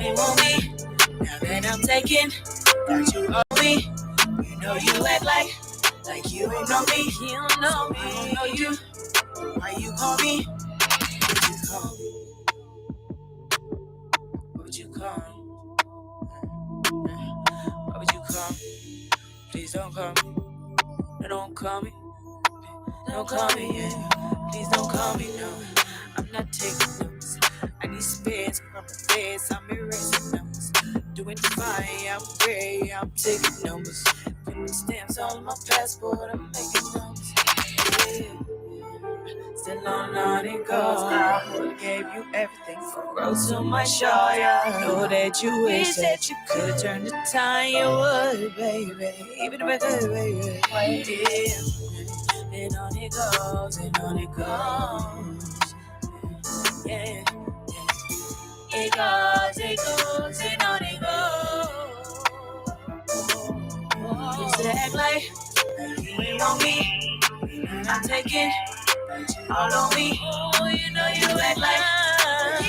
only want me. Now that I'm taken, that you owe me. You know you act like you ain't know me. You don't know me. I don't know you. Why you call me? Would you call me? Would you call me? Why would you call me? Please don't call me. No, don't call me. Don't call me, yeah. Please don't call me, no. I'm not taking notes. I need space from the face. I'm erasing numbers. Doing fine, I'm great. I'm taking numbers. Putting stamps all on my passport. I'm making numbers. Yeah. Still on naughty calls. I gave you everything from road to my shawl. Yeah. Know that you wish that you could turn the time. You would, baby. Even if I could, baby. Yeah. And on it goes, and on it goes. Yeah, yeah. It goes, and on it goes. You should act like you ain't want me. I'm taking all on me. Oh, you know you act like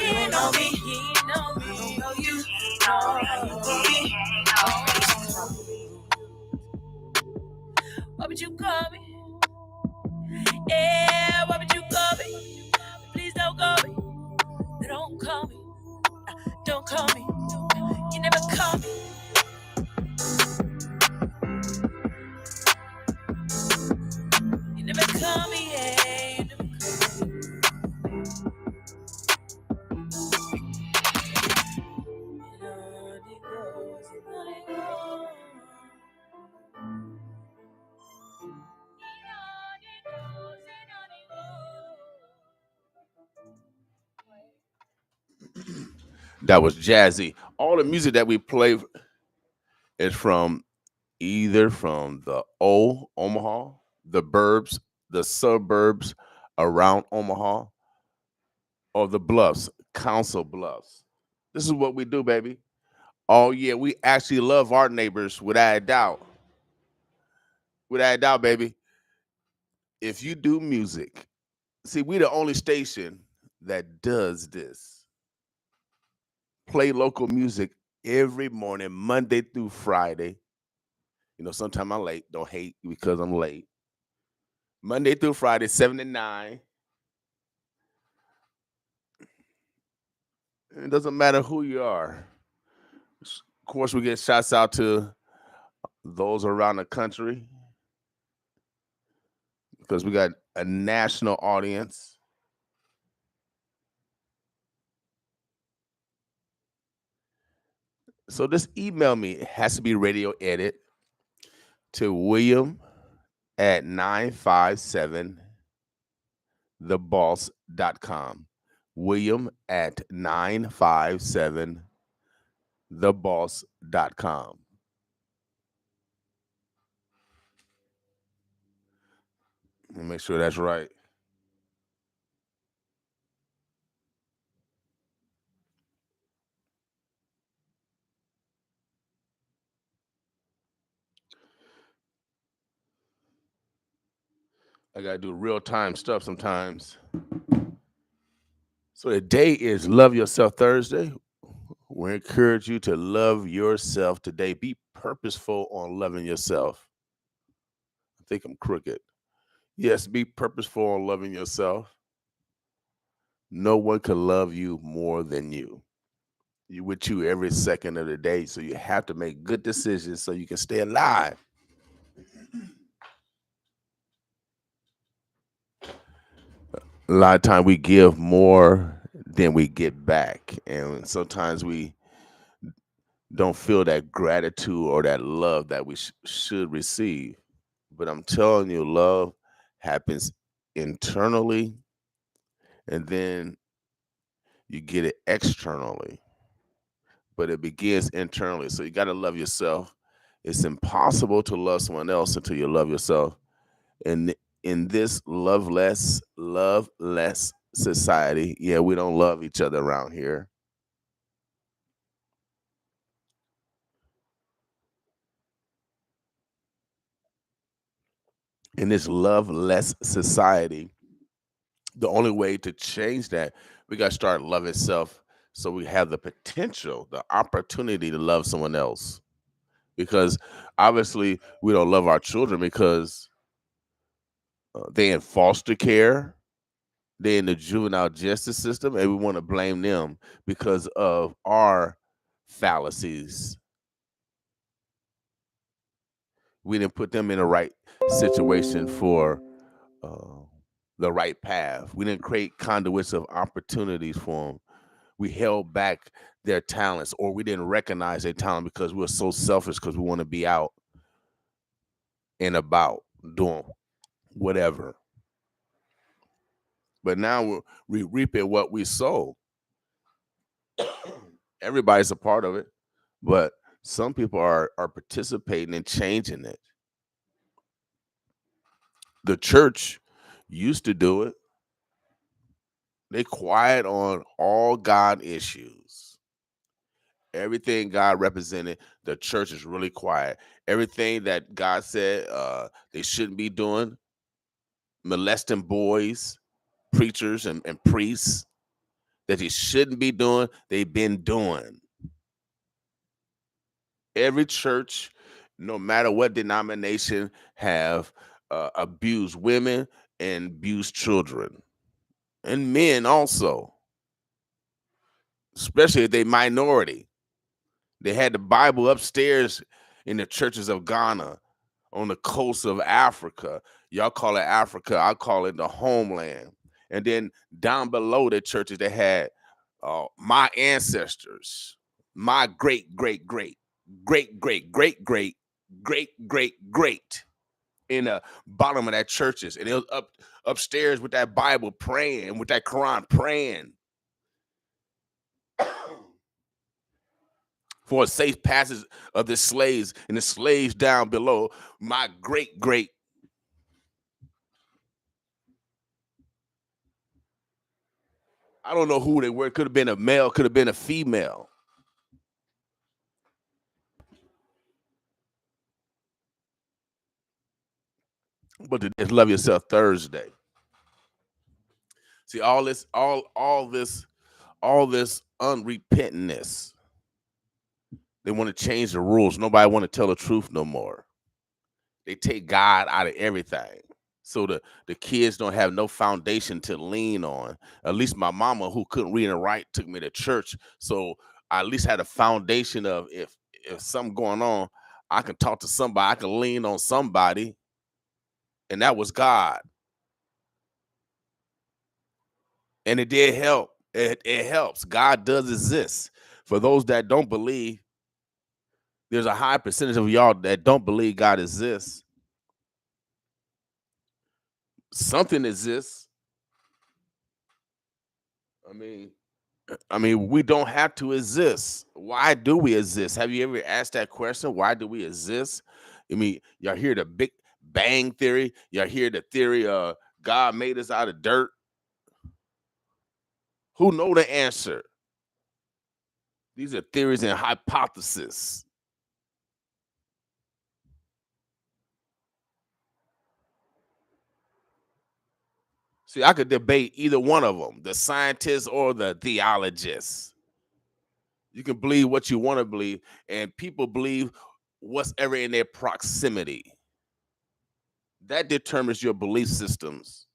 you ain't know me. You know me. I don't know you. No, you know me. What would you call me? Yeah, what would you call me? Please don't call me. Don't call me. Don't call me. You never call me. You never call me. Yeah, you never call me. And on it goes, and on it goes. And on it goes, and on it goes. That was Jazzy. All the music that we play is from either from the old Omaha, the burbs, the suburbs around Omaha, or the bluffs, Council Bluffs. This is what we do, baby. Oh yeah, we actually love our neighbors without a doubt. Without a doubt, baby. If you do music, see, we the only station that does this. Play local music every morning, Monday through Friday. You know, sometimes I'm late. Don't hate because I'm late. Monday through Friday, 7 to 9. It doesn't matter who you are. Of course, we get shouts out to those around the country because we got a national audience. So just email me. It has to be radio edit to William at 957theboss.com. William at 957theboss.com. Let me make sure that's right. I gotta do real time stuff sometimes. So today is Love Yourself Thursday. We encourage you to love yourself today. Be purposeful on loving yourself. I think I'm crooked. Yes, be purposeful on loving yourself. No one can love you more than you. You with you every second of the day, so you have to make good decisions so you can stay alive. A lot of time we give more than we get back, and sometimes we don't feel that gratitude or that love that we should receive. But I'm telling you, love happens internally, and then you get it externally. But it begins internally. So you got to love yourself. It's impossible to love someone else until you love yourself. And in this love less society, yeah, we don't love each other around here. In this love less society, the only way to change that, we got to start loving self so we have the potential, the opportunity to love someone else. Because obviously we don't love our children because they're in foster care, they're in the juvenile justice system, and we want to blame them because of our fallacies. We didn't put them in the right situation for uh, the right path. We didn't create conduits of opportunities for them. We held back their talents, or we didn't recognize their talent because we were so selfish because we want to be out and about doing whatever. But now we reaping what we sow. Everybody's a part of it, but some people are participating in changing it. The church used to do it. They quiet on all God issues. Everything God represented, the church is really quiet. Everything that God said they shouldn't be doing, molesting boys, preachers, and priests, that they shouldn't be doing, they've been doing. Every church, no matter what denomination, have abused women and abused children and men also, especially if they minority. They had the Bible upstairs in the churches of Ghana, on the coast of Africa. Y'all call it Africa, I call it the homeland. And then down below the churches, they had my ancestors, my great, great, great, great, great, great, great, great, great, great in the bottom of that churches. And it was upstairs with that Bible praying, with that Quran praying for a safe passage of the slaves and the slaves down below. My great, great. I don't know who they were. It could have been a male, could have been a female. But it's Love Yourself Thursday. See, all this unrepentantness. They want to change the rules. Nobody want to tell the truth no more. They take God out of everything. So the kids don't have no foundation to lean on. At least my mama, who couldn't read and write, took me to church. So I at least had a foundation of if something going on, I can talk to somebody, I can lean on somebody, and that was God. And it did help. It helps. God does exist. For those that don't believe, there's a high percentage of y'all that don't believe God exists. Something exists. I mean, we don't have to exist. Why do we exist? Have you ever asked that question? Why do we exist? I mean, y'all hear the Big Bang theory? Y'all hear the theory God made us out of dirt? Who know the answer? These are theories and hypotheses. See, I could debate either one of them, the scientists or the theologists. You can believe what you want to believe, and people believe what's ever in their proximity. That determines your belief systems.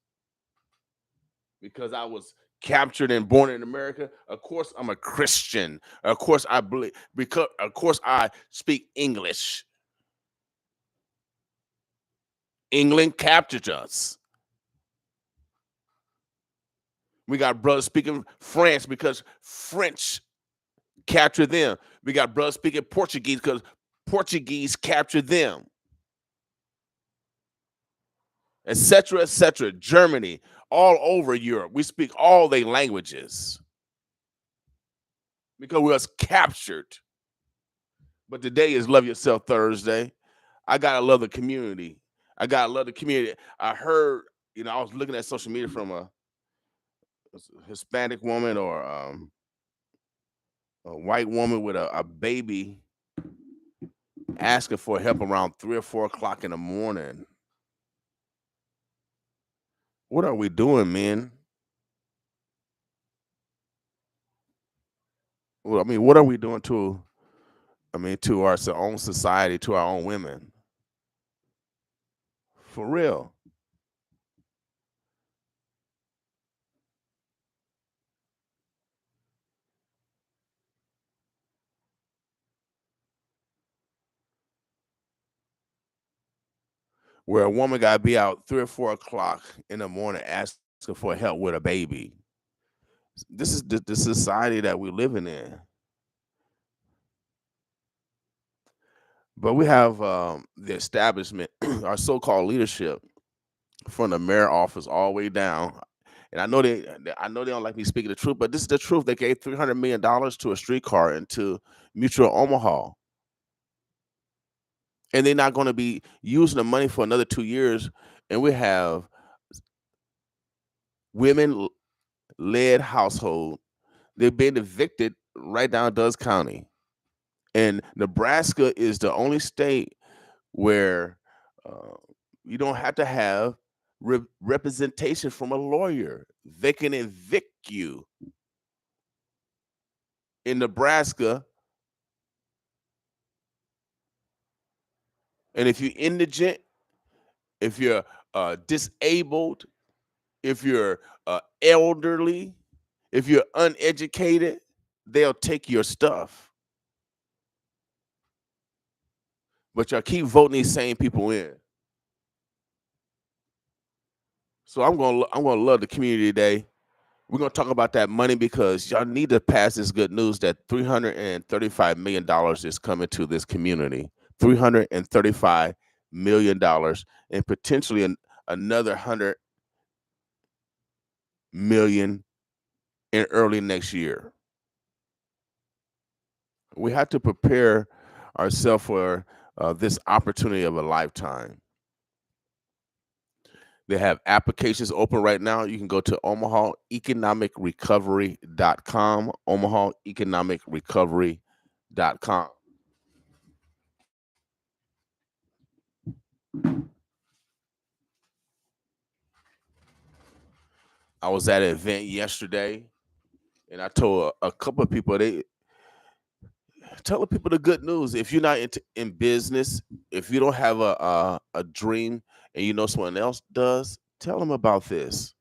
Because I was captured and born in America, of course I'm a Christian. Of course I believe, because of course I speak English. England captured us. We got brothers speaking French because French captured them. We got brothers speaking Portuguese because Portuguese captured them, etc., etc. Germany, all over Europe, we speak all their languages because we was captured. But today is Love Yourself Thursday. I gotta love the community. I gotta love the community. I heard, I was looking at social media from a Hispanic woman or a white woman with a baby asking for help around 3 or 4 o'clock in the morning. What are we doing, man? Well, I mean, what are we doing to? I mean, to our own society, to our own women, for real. Where a woman got to be out 3 or 4 o'clock in the morning asking for help with a baby. This is the society that we're living in. But we have the establishment, our so-called leadership, from the mayor office all the way down. And I know they don't like me speaking the truth, but this is the truth. They gave $300 million to a streetcar and to Mutual Omaha, and they're not going to be using the money for another 2 years. And we have women-led household. They've been evicted right down in Dutch County, and Nebraska is the only state where uh, you don't have to have representation from a lawyer. They can evict you in Nebraska, and if you're indigent, if you're disabled, if you're elderly, if you're uneducated, they'll take your stuff. But y'all keep voting these same people in. So I'm gonna love the community today. We're gonna talk about that money because y'all need to pass this good news that $335 million is coming to this community. $335 million, and potentially another 100 million in early next year. We have to prepare ourselves for this opportunity of a lifetime. They have applications open right now. You can go to omahaeconomicrecovery.com, omahaeconomicrecovery.com. I was at an event yesterday, and I told a couple of people, they tell the people the good news. If you're not in business, if you don't have a dream and you know someone else does, tell them about this.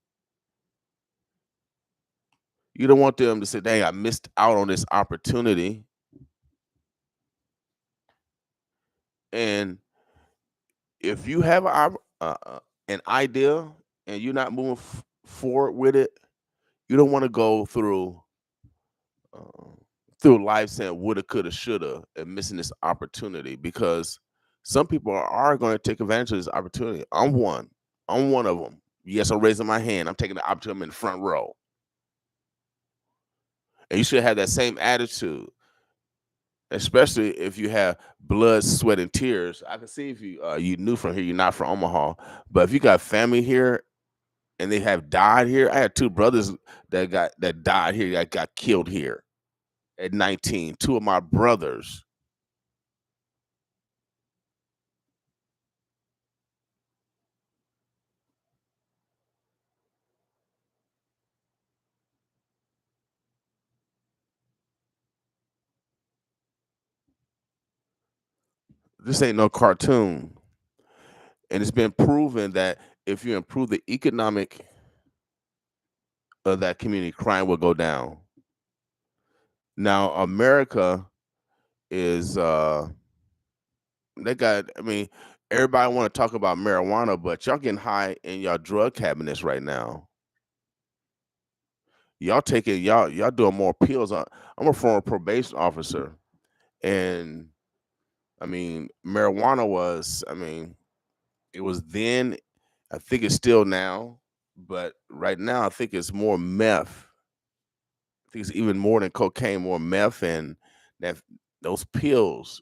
You don't want them to say, dang, I missed out on this opportunity. And if you have an idea and you're not moving forward with it, you don't want to go uh, through life saying woulda, coulda, shoulda, and missing this opportunity because some people are going to take advantage of this opportunity. I'm one. I'm one of them. Yes, I'm raising my hand. I'm taking the opportunity. I'm in the front row. And you should have that same attitude, especially if you have blood, sweat, and tears. I can see if you new from here, you're not from Omaha, but if you got family here and they have died here, I had two brothers that died here, that got killed here at 19. Two of my brothers. This ain't no cartoon, and it's been proven that if you improve the economic of that community, crime will go down. Now, America is they got. I mean, everybody want to talk about marijuana, but y'all getting high in y'all drug cabinets right now. Y'all doing more pills. I'm a former probation officer, and I mean, marijuana was. I mean, it was then. I think it's still now, but right now I think it's more meth. I think it's even more than cocaine, more meth and that those pills.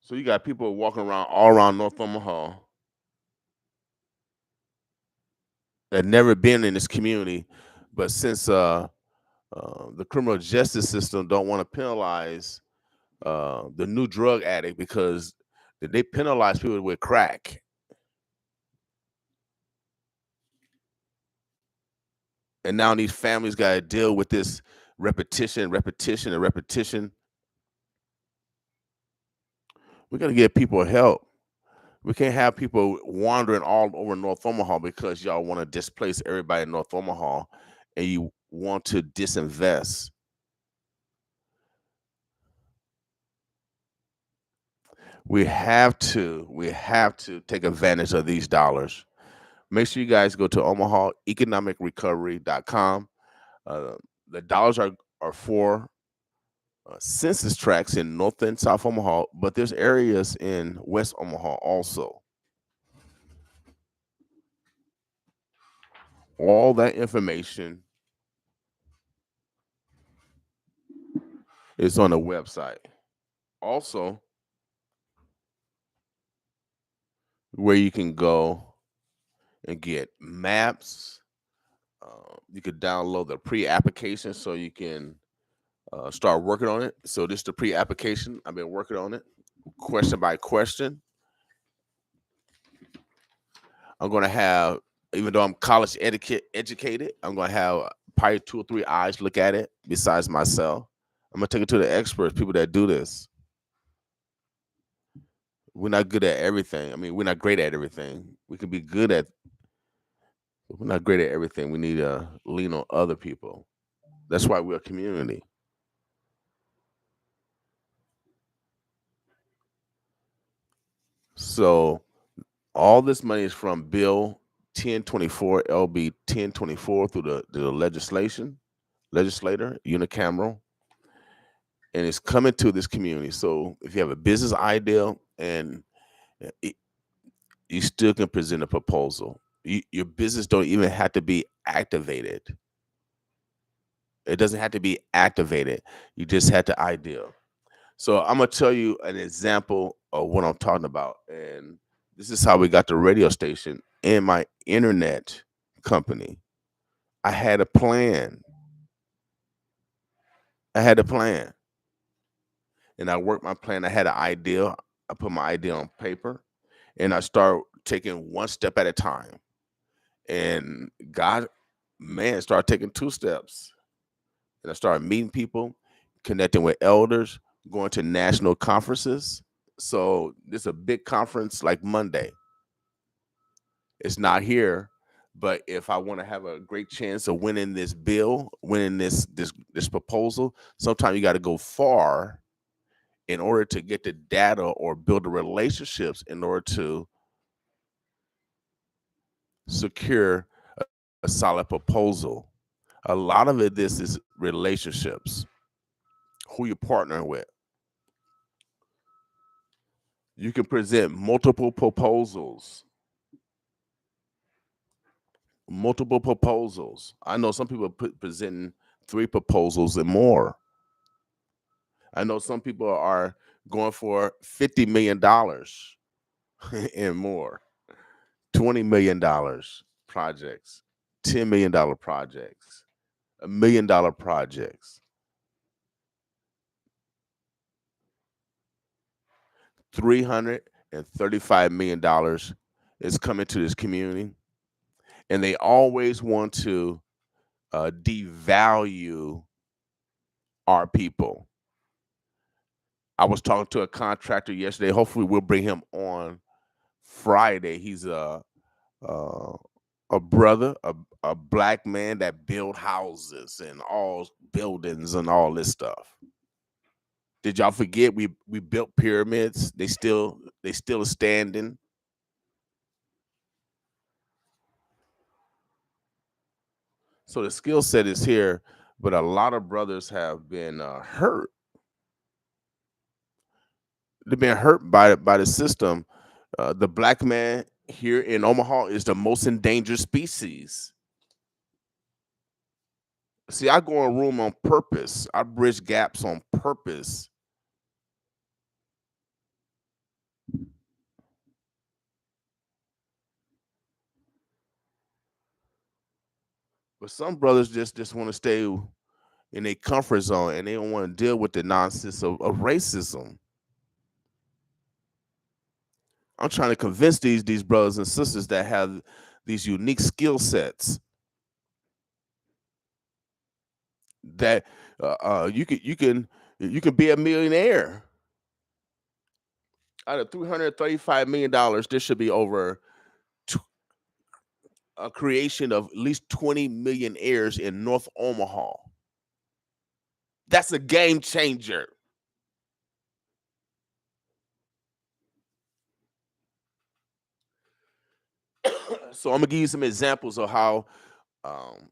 So you got people walking around all around North Omaha that never been in this community, but since the criminal justice system don't want to penalize the new drug addict because they penalize people with crack. And now these families got to deal with this repetition, repetition, and repetition. We got to give people help. We can't have people wandering all over North Omaha because y'all want to displace everybody in North Omaha and you want to disinvest. We have to take advantage of these dollars. Make sure you guys go to omahaeconomicrecovery.com. Uh, the dollars are for census tracts in North and South Omaha, but there's areas in West Omaha also. All that information is on the website. Also, where you can go and get maps. You could download the pre-application so you can start working on it. So this is the pre-application. I've been working on it, question by question. I'm gonna have, even though I'm college educated, I'm gonna have probably 2 or 3 eyes look at it besides myself. I'm gonna take it to the experts, people that do this. We're not good at everything. I mean, we're not great at everything. We can be good at. We're not great at everything. We need to lean on other people. That's why we're a community. So all this money is from Bill 1024, LB 1024 through the legislator, unicameral, and it's coming to this community. So if you have a business idea and it, you still can present a proposal. Your business don't even have to be activated. It doesn't have to be activated. You just had the idea. So I'm gonna tell you an example of what I'm talking about, and this is how we got the radio station and my internet company. I had a plan. I had a plan, and I worked my plan. I had an idea. I put my idea on paper, and I start taking one step at a time. And God, man, started taking 2 steps, and I started meeting people, connecting with elders, going to national conferences. So this is a big conference like Monday. It's not here, but if I want to have a great chance of winning this bill, winning this proposal, sometimes you got to go far in order to get the data or build the relationships in order to secure a solid proposal. A lot of it, this is relationships, who you're partnering with. You can present multiple proposals. Multiple proposals. I know some people presenting 3 proposals and more. I know some people are going for $50 million and more, $20 million projects, $10 million projects, $1 million projects, $335 million is coming to this community, and they always want to devalue our people. I was talking to a contractor yesterday. Hopefully, we'll bring him on Friday. He's uh, a brother, a black man that build houses and all buildings and all this stuff. Did y'all forget we built pyramids? They still are standing. So the skill set is here, but a lot of brothers have been hurt. They've been hurt by the system. The black man here in Omaha is the most endangered species. See, I go in a room on purpose. I bridge gaps on purpose. But some brothers just want to stay in a comfort zone and they don't want to deal with the nonsense of racism. I'm trying to convince these brothers and sisters that have these unique skill sets that you can be a millionaire. Out of $335 million, there should be over t- a creation of at least 20 millionaires in North Omaha. That's a game changer. So I'm gonna give you some examples of how um,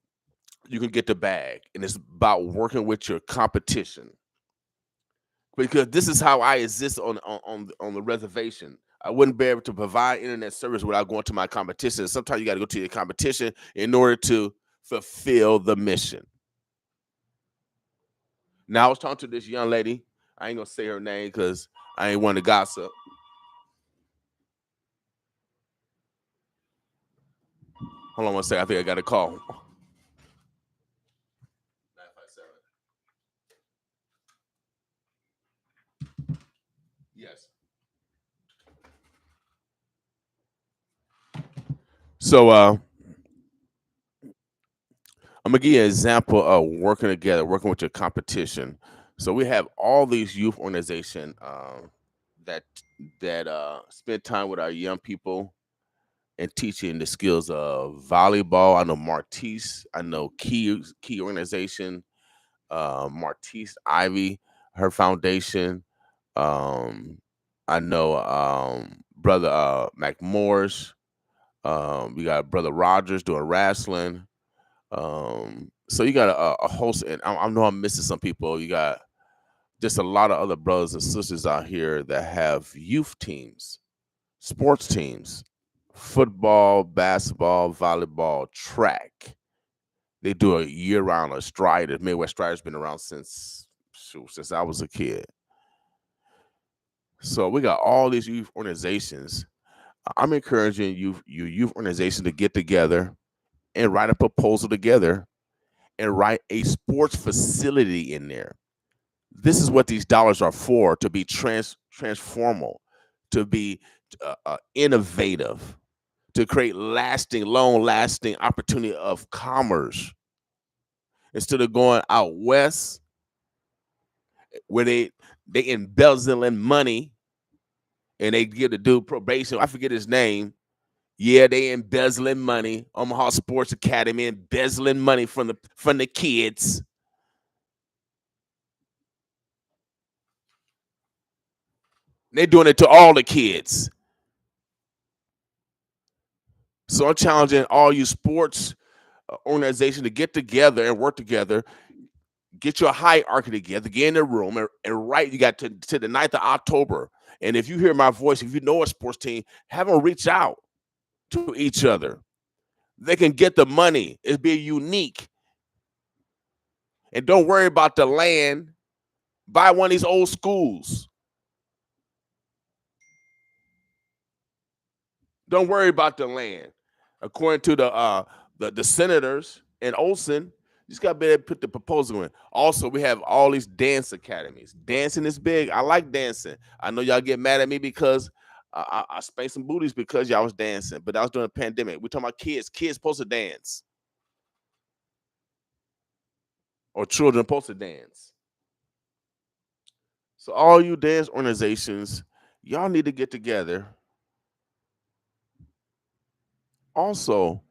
you can get the bag, and it's about working with your competition. Because this is how I exist on the reservation. I wouldn't be able to provide internet service without going to my competition. Sometimes you got to go to your competition in order to fulfill the mission. Now I was talking to this young lady. I ain't gonna say her name because I ain't want to gossip. Hold on one second. I think I got a call. 957. Yes. So I'm gonna give you an example of working together, working with your competition. So we have all these youth organization that spend time with our young people and teaching the skills of volleyball. I know Martise. I know Key Organization. Martise Ivy, her foundation. Um, I know brother McMorris. We got brother Rogers doing wrestling. So you got a host, and I know I'm missing some people. You got just a lot of other brothers and sisters out here that have youth teams, sports teams, football, basketball, volleyball, track. They do a year round. A Strider, Midwest Strider's been around since I was a kid. So we got all these youth organizations. I'm encouraging you youth organizations to get together and write a proposal together and write a sports facility in there. This is what these dollars are for: to be transformal, to be innovative, to create lasting, long-lasting opportunity of commerce. Instead of going out west where they embezzling money and they give the dude probation. I forget his name. Yeah, they embezzling money. Omaha Sports Academy embezzling money from the kids. They're doing it to all the kids. So I'm challenging all you sports organizations to get together and work together. Get your hierarchy together, get in the room, and write. You got to the 9th of October. And if you hear my voice, if you know a sports team, have them reach out to each other. They can get the money. It'd be unique. And don't worry about the land. Buy one of these old schools. Don't worry about the land. According to the senators and Olson, you just got to be able to put the proposal in. Also, we have all these dance academies. Dancing is big. I like dancing. I know y'all get mad at me because I spanked some booties because y'all was dancing, but that was during the pandemic. We're talking about kids. Kids supposed to dance. Or children supposed to dance. So all you dance organizations, y'all need to get together. Also,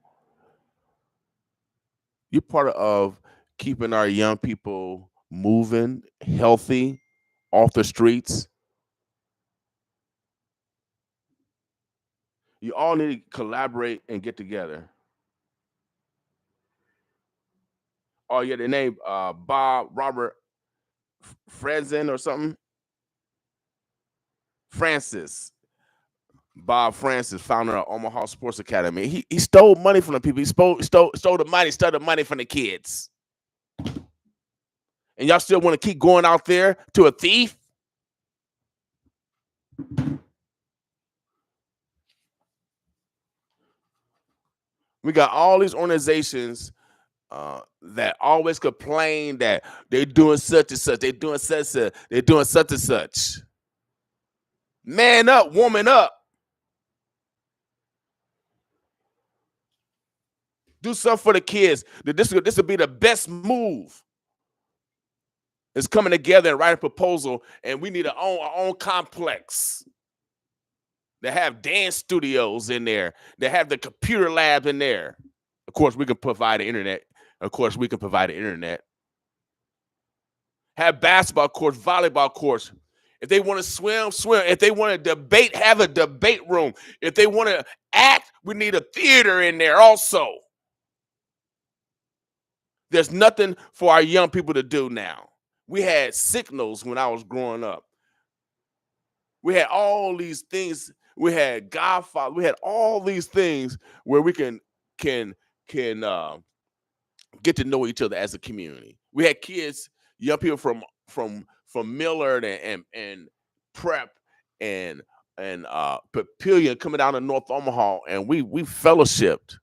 you're part of keeping our young people moving, healthy, off the streets. You all need to collaborate and get together. Oh yeah, the name Bob Robert Franzen or something. Francis. Bob Francis, founder of Omaha Sports Academy. He stole money from the people. He stole the money, stole the money from the kids. And y'all still want to keep going out there to a thief? We got all these organizations that always complain that they're doing such and such, they're doing such and such. Man up, woman up. Do something for the kids. This will be the best move. is coming together and write a proposal, and we need our own complex. They have dance studios in there. They have the computer lab in there. Of course, we can provide the internet. Have basketball courts, volleyball courts. If they want to swim, swim. If they want to debate, have a debate room. If they want to act, we need a theater in there also. There's nothing for our young people to do now. We had signals when I was growing up. We had all these things. We had Godfather. We had all these things where we can get to know each other as a community. We had kids, young people from Millard and Prep and Papillion coming down to North Omaha, and we fellowshipped.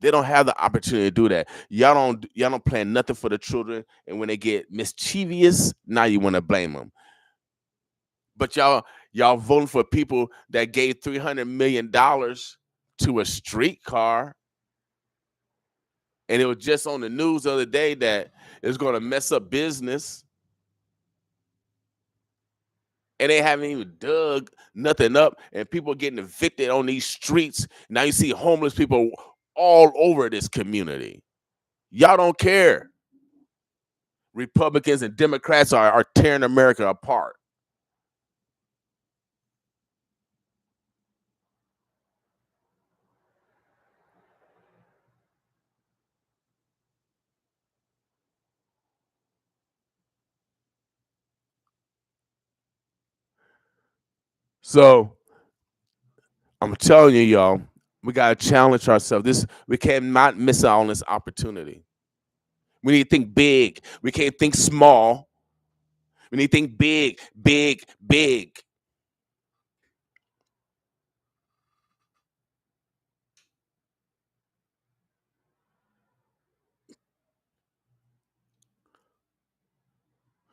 They don't have the opportunity to do that. Y'all don't plan nothing for the children, and when they get mischievous, now you want to blame them. But y'all voting for people that gave $300 million to a streetcar, and it was just on the news the other day that it's going to mess up business, and they haven't even dug nothing up, and people are getting evicted on these streets. Now you see homeless people all over this community. Y'all don't care. Republicans and Democrats are tearing America apart. So I'm telling you, y'all, we gotta challenge ourselves. We cannot miss out on this opportunity. We need to think big. We can't think small. We need to think big, big, big.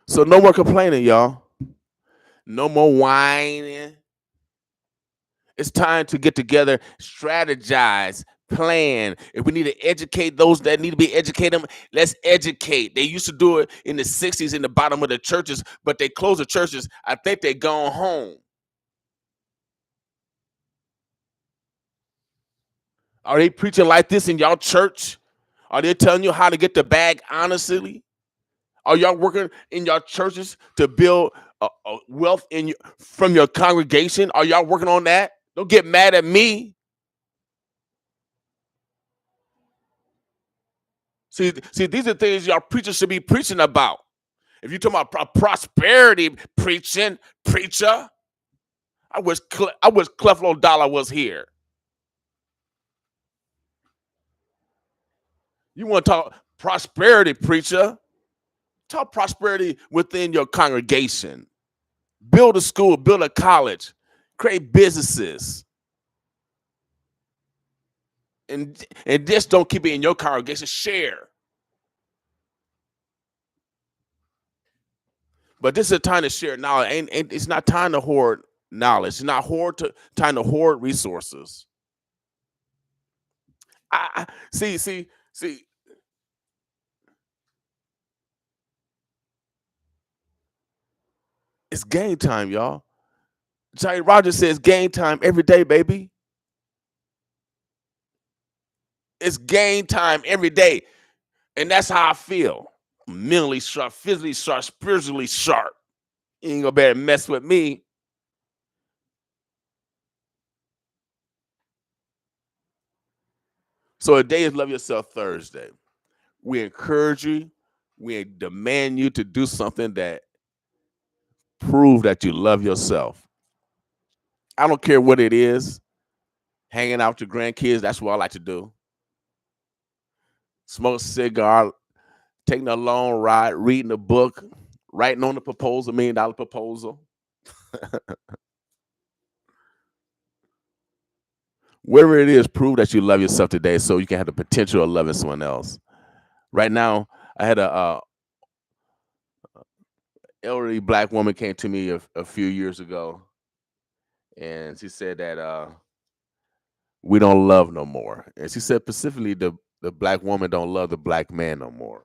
So no more complaining, y'all. No more whining. It's time to get together, strategize, plan. If we need to educate those that need to be educated, let's educate. They used to do it in the 60s in the bottom of the churches, but they closed the churches. I think they gone home. Are they preaching like this in y'all church? Are they telling you how to get the bag honestly? Are y'all working in your churches to build wealth from your congregation? Are y'all working on that? Don't get mad at me. See, these are things y'all preachers should be preaching about. If you're talking about prosperity preacher, I wish Creflo Dollar was here. You want to talk prosperity, preacher? Talk prosperity within your congregation. Build a school, build a college, create businesses. And just don't keep it in your congregation. Share. But this is a time to share knowledge. It's not time to hoard knowledge. It's not time to hoard resources. I see. It's game time, y'all. Johnny Rogers says game time every day, baby. It's game time every day. And that's how I feel. Mentally sharp, physically sharp, spiritually sharp. You ain't gonna better mess with me. So today is Love Yourself Thursday. We encourage you, we demand you to do something that prove that you love yourself. I don't care what it is. Hanging out with your grandkids, that's what I like to do. Smoke a cigar, taking a long ride, reading a book, writing on the proposal, $1 million proposal. Whatever it is, prove that you love yourself today so you can have the potential of loving someone else. Right now, I had a elderly Black woman came to me a few years ago, and she said that we don't love no more. And she said specifically the Black woman don't love the Black man no more.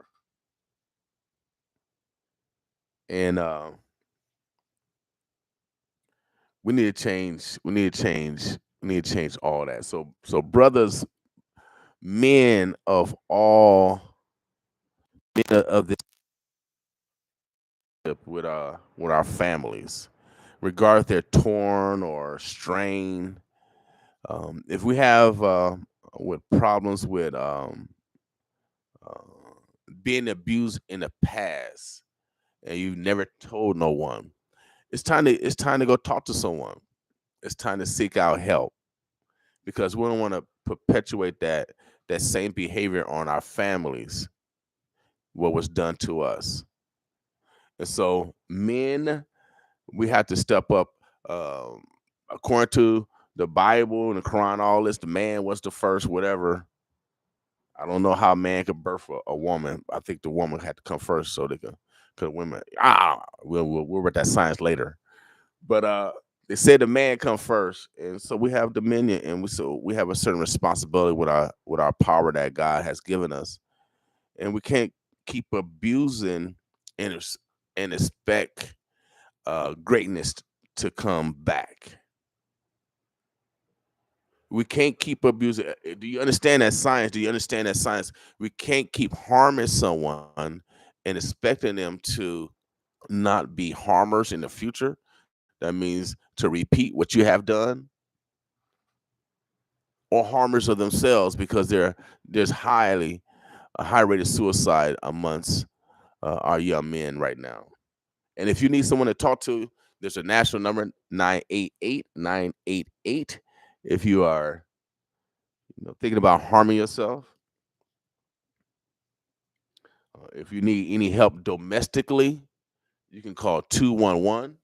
And we need to change. We need to change. We need to change all that. So brothers, men of all men of this with our families, regardless if they're torn or strained. If we have with problems with uh, being abused in the past and you've never told no one, it's time to go talk to someone. It's time to seek out help because we don't want to perpetuate that same behavior on our families, what was done to us. And so men, we have to step up. um, According to the Bible and the Quran, all this, the man was the first, whatever. I don't know how man could birth a woman. I think the woman had to come first so they could women. We'll worry about that science later. But they say the man come first, and so we have dominion, and we have a certain responsibility with our power that God has given us, and we can't keep abusing and and expect greatness to come back. We can't keep abusing. Do you understand that science? Do you understand that science? We can't keep harming someone and expecting them to not be harmers in the future. That means to repeat what you have done, or harmers of themselves because there's a high rate of suicide amongst our young men right now. And if you need someone to talk to, there's a national number 988-988. If you are thinking about harming yourself, if you need any help domestically, you can call 211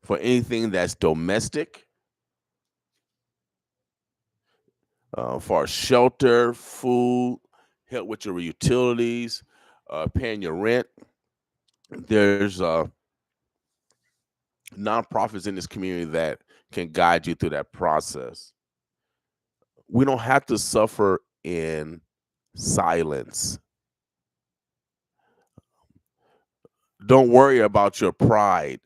for anything that's domestic, for shelter, food, help with your utilities, paying your rent. There's nonprofits in this community that can guide you through that process. We don't have to suffer in silence. Don't worry about your pride.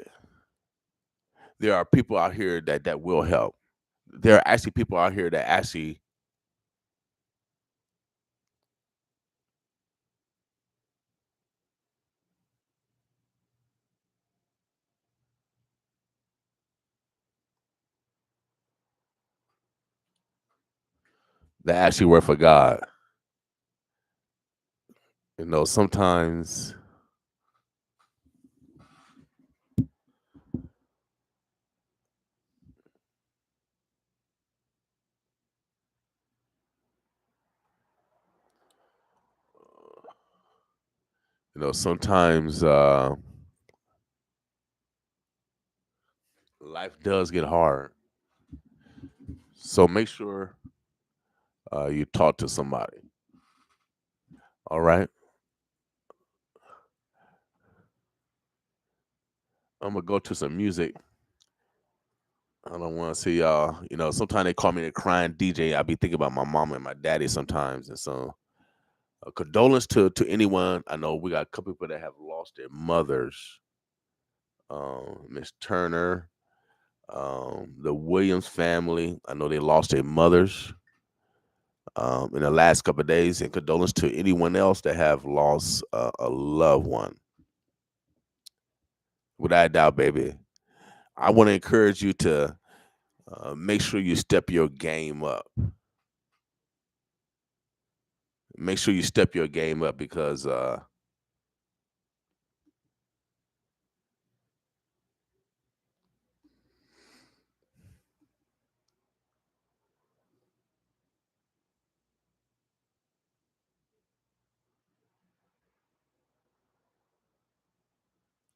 There are people out here that will help. There are actually people out here that actually work for God. Sometimes sometimes life does get hard. So make sure you talk to somebody. All right. I'm gonna go to some music. I don't want to see y'all. Sometimes they call me the crying DJ. I be thinking about my mom and my daddy sometimes, and so condolence to anyone. I know we got a couple people that have lost their mothers. Miss Turner, the Williams family. I know they lost their mothers in the last couple of days, and condolence to anyone else that have lost a loved one. Without a doubt, baby. I want to encourage you to make sure you step your game up. Make sure you step your game up because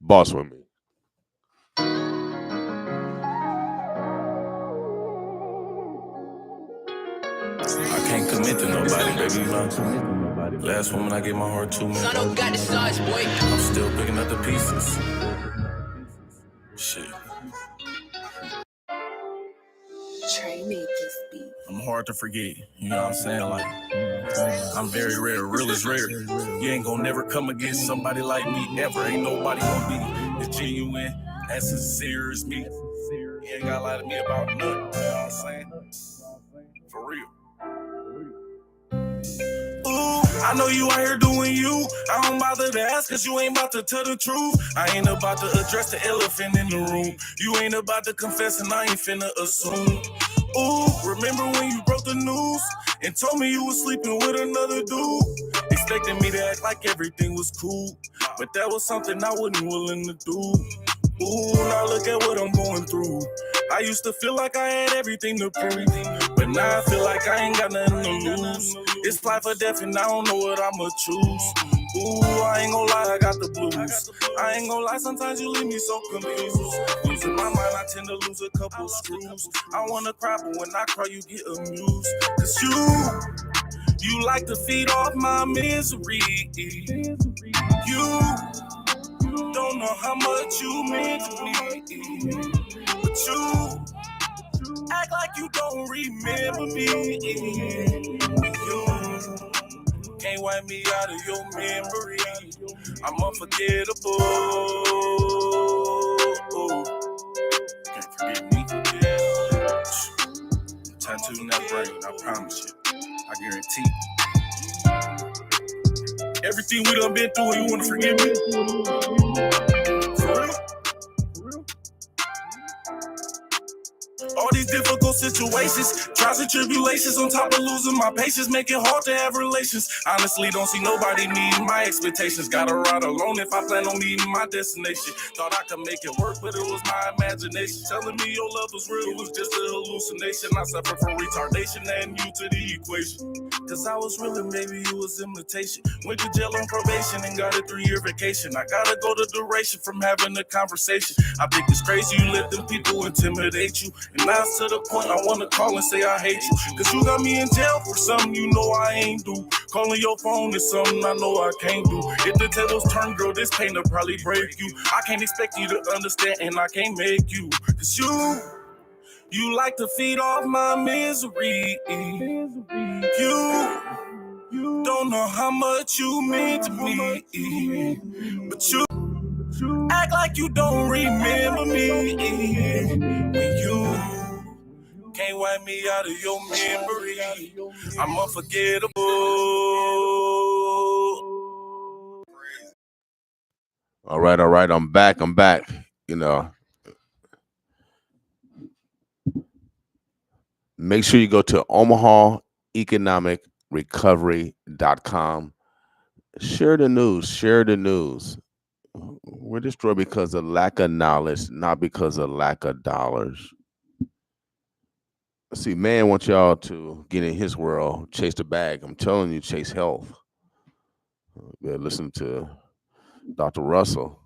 boss with me. I can't commit to nobody, baby. You know. Last woman I gave my heart to, man. Son got the size, boy. I'm still picking up the pieces. Shit. Trey made this beat. I'm hard to forget. You know what I'm saying? Like, I'm very rare, real is rare. You ain't gonna never come against somebody like me ever. Ain't nobody gonna be as genuine, as sincere as me. You ain't gotta lie to me about nothing. You know what I'm saying? For real. Ooh, I know you out here doing you. I don't bother to ask, cause you ain't about to tell the truth. I ain't about to address the elephant in the room. You ain't about to confess, and I ain't finna assume. Ooh, remember when you broke the news and told me you was sleeping with another dude? Expecting me to act like everything was cool, but that was something I wasn't willing to do. Ooh, now look at what I'm going through. I used to feel like I had everything to prove, but now I feel like I ain't got nothing to lose. It's life or death, and I don't know what I'ma choose. Ooh, I ain't gonna lie, I got the blues. I ain't gonna lie, sometimes you leave me so confused. Losing my mind, I tend to lose a couple screws. I wanna cry, but when I cry, you get amused. Cause you like to feed off my misery. You don't know how much you mean to me. But you act like you don't remember me. You can't wipe me out of your memory. I'm unforgettable. Can't forget me. Tattoo in that brain, I promise you. I guarantee. Everything we done been through, you wanna forgive me? For real? All these difficult situations, trials and tribulations, on top of losing my patience, make it hard to have relations. Honestly, don't see nobody meeting my expectations. Gotta ride alone if I plan on meeting my destination. Thought I could make it work, but it was my imagination. Telling me your love was real, it was just a hallucination. I suffer from retardation, adding you to the equation. Cause I was real and maybe you was imitation. Went to jail on probation and got a 3-year vacation. I gotta go the duration from having a conversation. I think it's crazy you let them people intimidate you. And now it's to the point I wanna call and say I hate you. Cause you got me in jail for something you know I ain't do. Calling your phone is something I know I can't do. If the tables turn, girl, this pain will probably break you. I can't expect you to understand and I can't make you. Cause you like to feed off my misery. You don't know how much you mean to me. But you act like you don't remember me. When you can't wipe me out of your memory, I'm unforgettable. All right. I'm back. You know, make sure you go to omahaeconomicrecovery.com. Share the news. We're destroyed because of lack of knowledge, not because of lack of dollars. See, man wants y'all to get in his world, chase the bag. I'm telling you, chase health. Listen to Dr. Russell.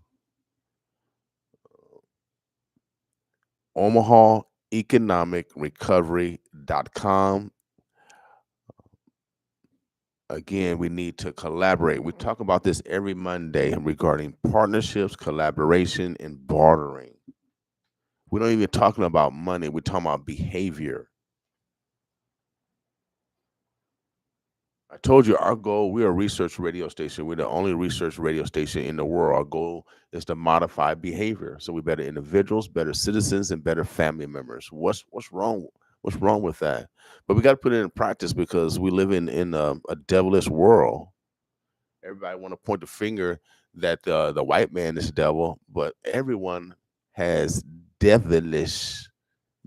omahaeconomicrecovery.com. Again, we need to collaborate. We talk about this every Monday regarding partnerships, collaboration, and bartering. We don't even talking about money. We're talking about behavior. I told you our goal, we're a research radio station. We're the only research radio station in the world. Our goal is to modify behavior. So we're better individuals, better citizens, and better family members. What's wrong? What's wrong with that? But we got to put it in practice because we live in a devilish world. Everybody want to point the finger that the white man is the devil, but everyone has devilish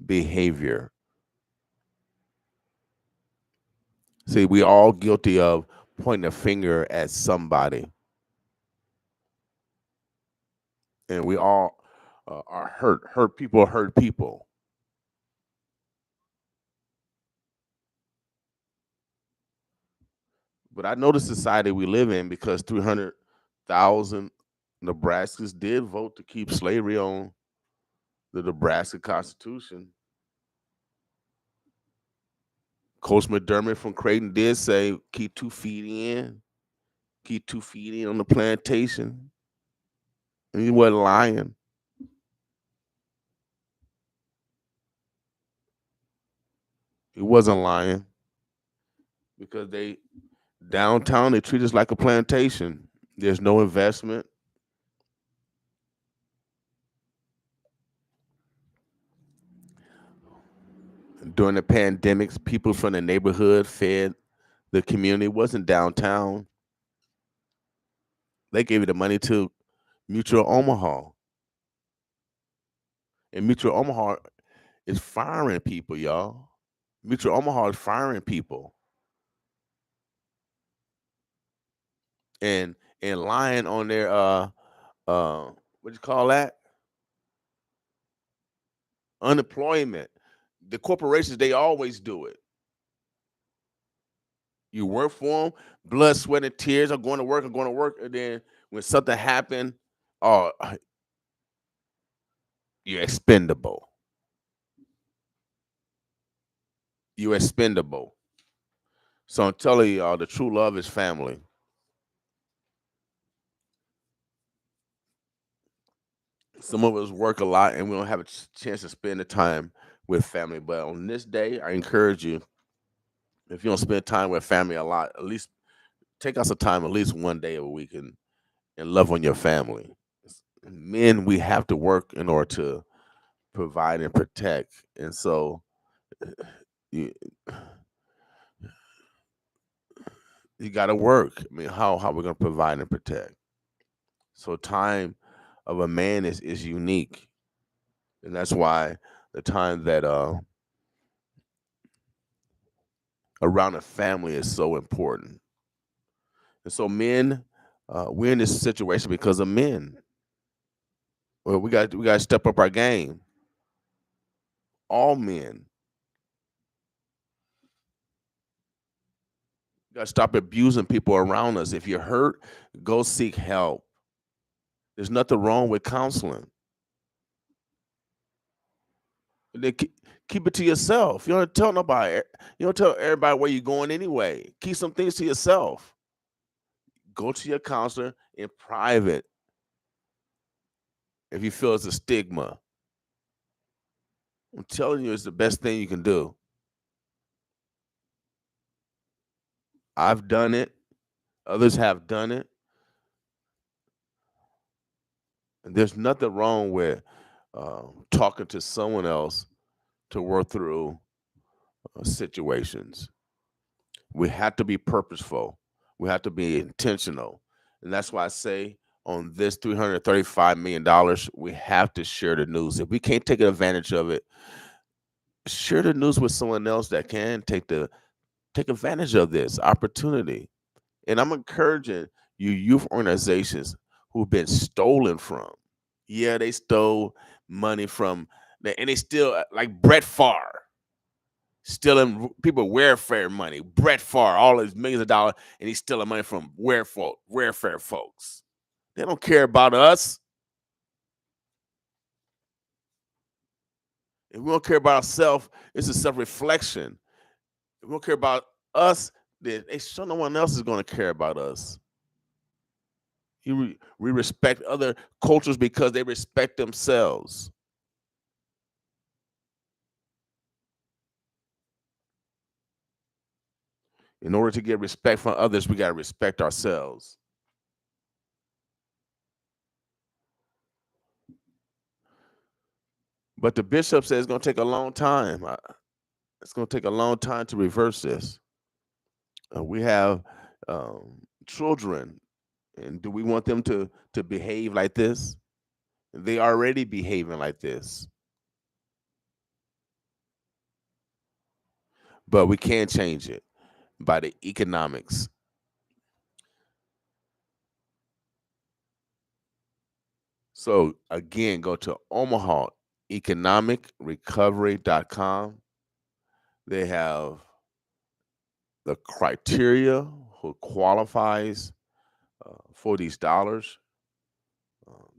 behavior. See, we all guilty of pointing a finger at somebody, and we all are hurt. Hurt people. But I know the society we live in because 300,000 Nebraskans did vote to keep slavery on the Nebraska Constitution. Coach McDermott from Creighton did say, keep 2 feet in on the plantation. And he wasn't lying. He wasn't lying because they Downtown, they treat us like a plantation. There's no investment. During the pandemics, people from the neighborhood fed the community. It wasn't downtown. They gave the money to Mutual Omaha. And Mutual Omaha is firing people, y'all. Mutual Omaha is firing people and lying on their what do you call that? Unemployment. The corporations, they always do it. You work for them, blood, sweat, and tears. I'm going to work. And then when something happened, oh, you're expendable. You're expendable. So I'm telling y'all, the true love is family. Some of us work a lot and we don't have a chance to spend the time with family. But on this day, I encourage you, if you don't spend time with family a lot, at least take out some time at least one day a week and love on your family. Men, we have to work in order to provide and protect. And so you got to work. I mean, how we're going to provide and protect. So time of a man is unique. And that's why the time that around a family is so important. And so men, we're in this situation because of men. Well, we got to step up our game. All men. You got to stop abusing people around us. If you're hurt, go seek help. There's nothing wrong with counseling. And then keep it to yourself. You don't tell nobody. You don't tell everybody where you're going anyway. Keep some things to yourself. Go to your counselor in private if you feel it's a stigma. I'm telling you, it's the best thing you can do. I've done it. Others have done it. And there's nothing wrong with talking to someone else to work through situations. We have to be purposeful. We have to be intentional. And that's why I say on this $335 million, we have to share the news. If we can't take advantage of it, share the news with someone else that can take advantage of this opportunity. And I'm encouraging you youth organizations who've been stolen from. Yeah, they stole money from, and they still, like Brett Favre, stealing people welfare money. Brett Favre, all his millions of dollars, and he's stealing money from welfare folks. They don't care about us. If we don't care about ourselves, it's a self-reflection. If we don't care about us, then no one else is going to care about us. We respect other cultures because they respect themselves. In order to get respect from others, we got to respect ourselves. But the bishop says it's going to take a long time. It's going to take a long time to reverse this. We have children, and do we want them to behave like this? They already behaving like this. But we can't change it by the economics. So again, go to omahaeconomicrecovery.com. They have the criteria who qualifies for these dollars.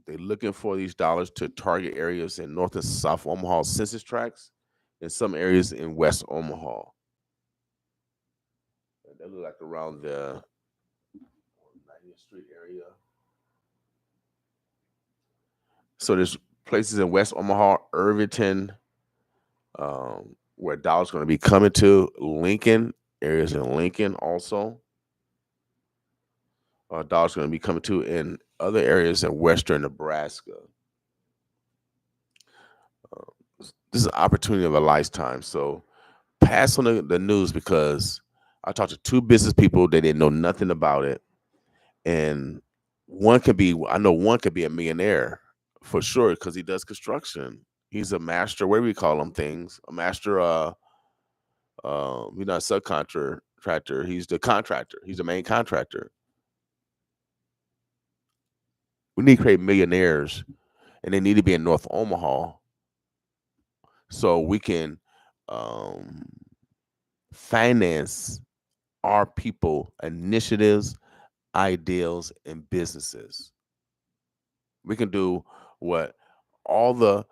They're looking for these dollars to target areas in North and South Omaha census tracts and some areas in West Omaha. They look like around the 90th Street area. So there's places in West Omaha, Irvington, where dollars going to be coming to. Lincoln, areas in Lincoln also. dollars going to be coming to in other areas in western Nebraska. This is an opportunity of a lifetime. So pass on the news, because I talked to two business people. They didn't know nothing about it. And I know one could be a millionaire for sure, because he does construction. He's a master, what do we call them things? A master, he's not a subcontractor. He's the contractor. He's the main contractor. We need to create millionaires, and they need to be in North Omaha, so we can finance our people initiatives, ideals, and businesses. We can do what all the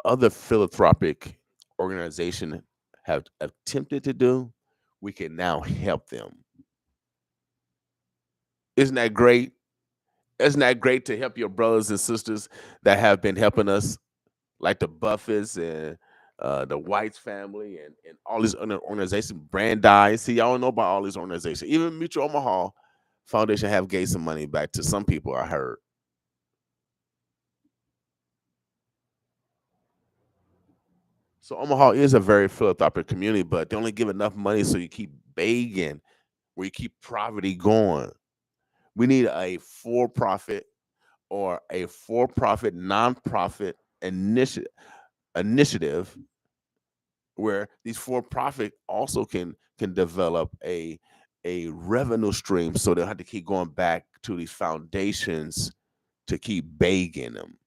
other philanthropic organizations have attempted to do. We can now help them. Isn't that great? Isn't that great to help your brothers and sisters that have been helping us, like the Buffetts and the Whites family and all these other organizations, Brandeis. See, y'all don't know about all these organizations. Even Mutual Omaha Foundation have gave some money back to some people, I heard. So Omaha is a very philanthropic community, but they only give enough money so you keep begging, where you keep poverty going. We need a for-profit or a for-profit nonprofit initiative where these for-profit also can develop a revenue stream, so they'll have to keep going back to these foundations to keep begging them.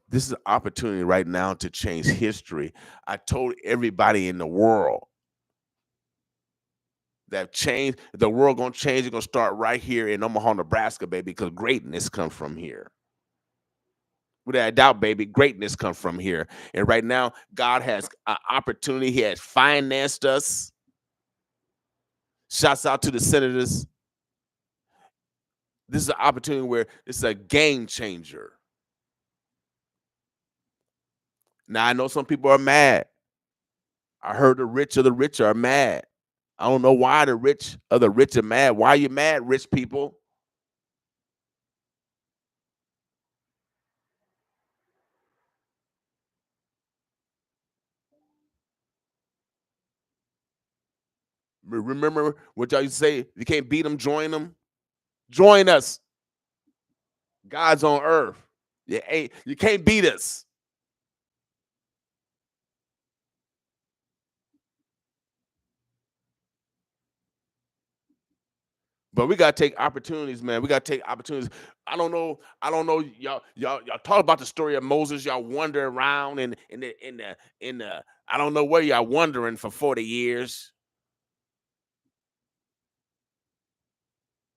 This is an opportunity right now to change history. I told everybody in the world that change, the world gonna change. It's gonna start right here in Omaha, Nebraska, baby, because greatness comes from here. Without a doubt, baby, greatness comes from here. And right now, God has an opportunity. He has financed us. Shouts out to the senators. This is an opportunity where this is a game changer. Now, I know some people are mad. I heard the rich of the rich are mad. I don't know why the rich of the rich are mad. Why are you mad, rich people? Remember what y'all used to say? If you can't beat them, join them. Join us. God's on earth. You can't beat us. But we gotta take opportunities, man. We gotta take opportunities. I don't know. Y'all talk about the story of Moses. Y'all wander around in the. I don't know where y'all wandering for 40 years.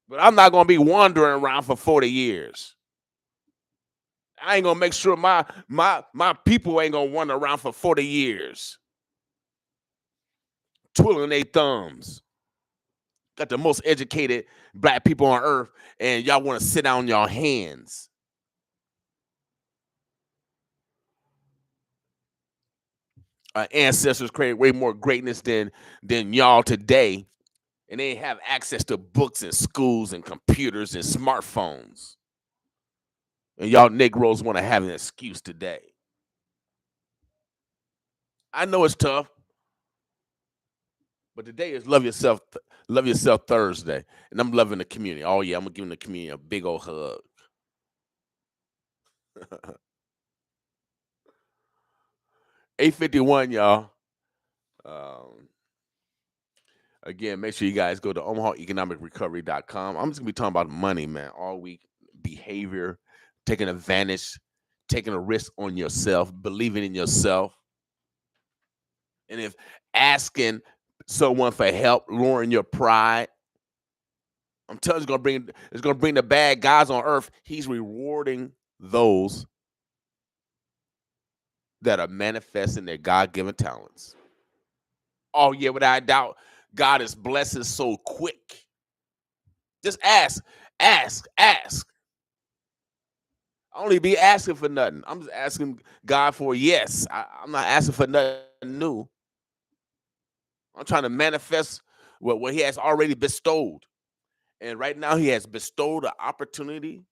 But I'm not gonna be wandering around for 40 years. I ain't gonna make sure my people ain't gonna wander around for 40 years. Twiddling their thumbs. Got the most educated black people on earth, and y'all want to sit on your hands. Our ancestors created way more greatness than y'all today, and they have access to books and schools and computers and smartphones. And y'all Negroes want to have an excuse today. I know it's tough, but today is Love Yourself Thursday, and I'm loving the community. Oh yeah, I'm giving the community a big old hug. 8:51, y'all. Again, make sure you guys go to OmahaEconomicRecovery.com. I'm just gonna be talking about money, man, all week. Behavior, taking advantage, taking a risk on yourself, believing in yourself, and if asking someone for help, lowering your pride. I'm telling you, it's gonna bring the bad guys on earth. He's rewarding those that are manifesting their God-given talents. Oh yeah, without a doubt, God is blessing so quick. Just ask. I only be asking for nothing. I'm just asking God for a yes. I'm not asking for nothing new. I'm trying to manifest what he has already bestowed. And right now he has bestowed the opportunity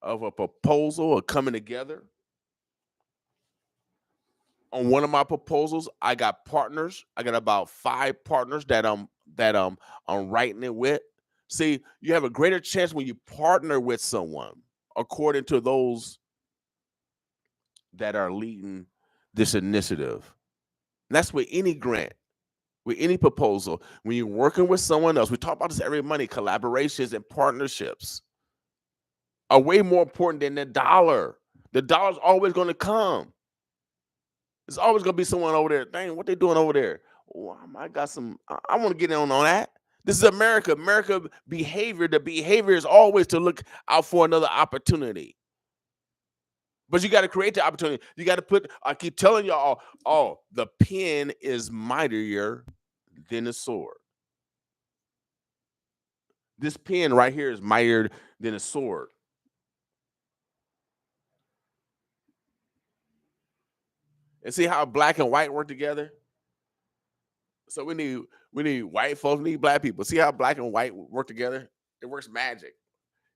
of a proposal of coming together. On one of my proposals, I got partners. I got about 5 partners that I'm writing it with. See, you have a greater chance when you partner with someone, according to those that are leading this initiative. And that's with any grant, with any proposal. When you're working with someone else, we talk about this every Monday. Collaborations and partnerships are way more important than the dollar. The dollar's always going to come. There's always going to be someone over there. Dang, what they doing over there? Oh, I got some. I want to get in on that. This is America. America behavior. The behavior is always to look out for another opportunity. But you got to create the opportunity. You got to put. I keep telling y'all, oh, the pen is mightier than the sword. This pen right here is mightier than a sword. And see how black and white work together? So we need white folks, we need black people. See how black and white work together? It works magic.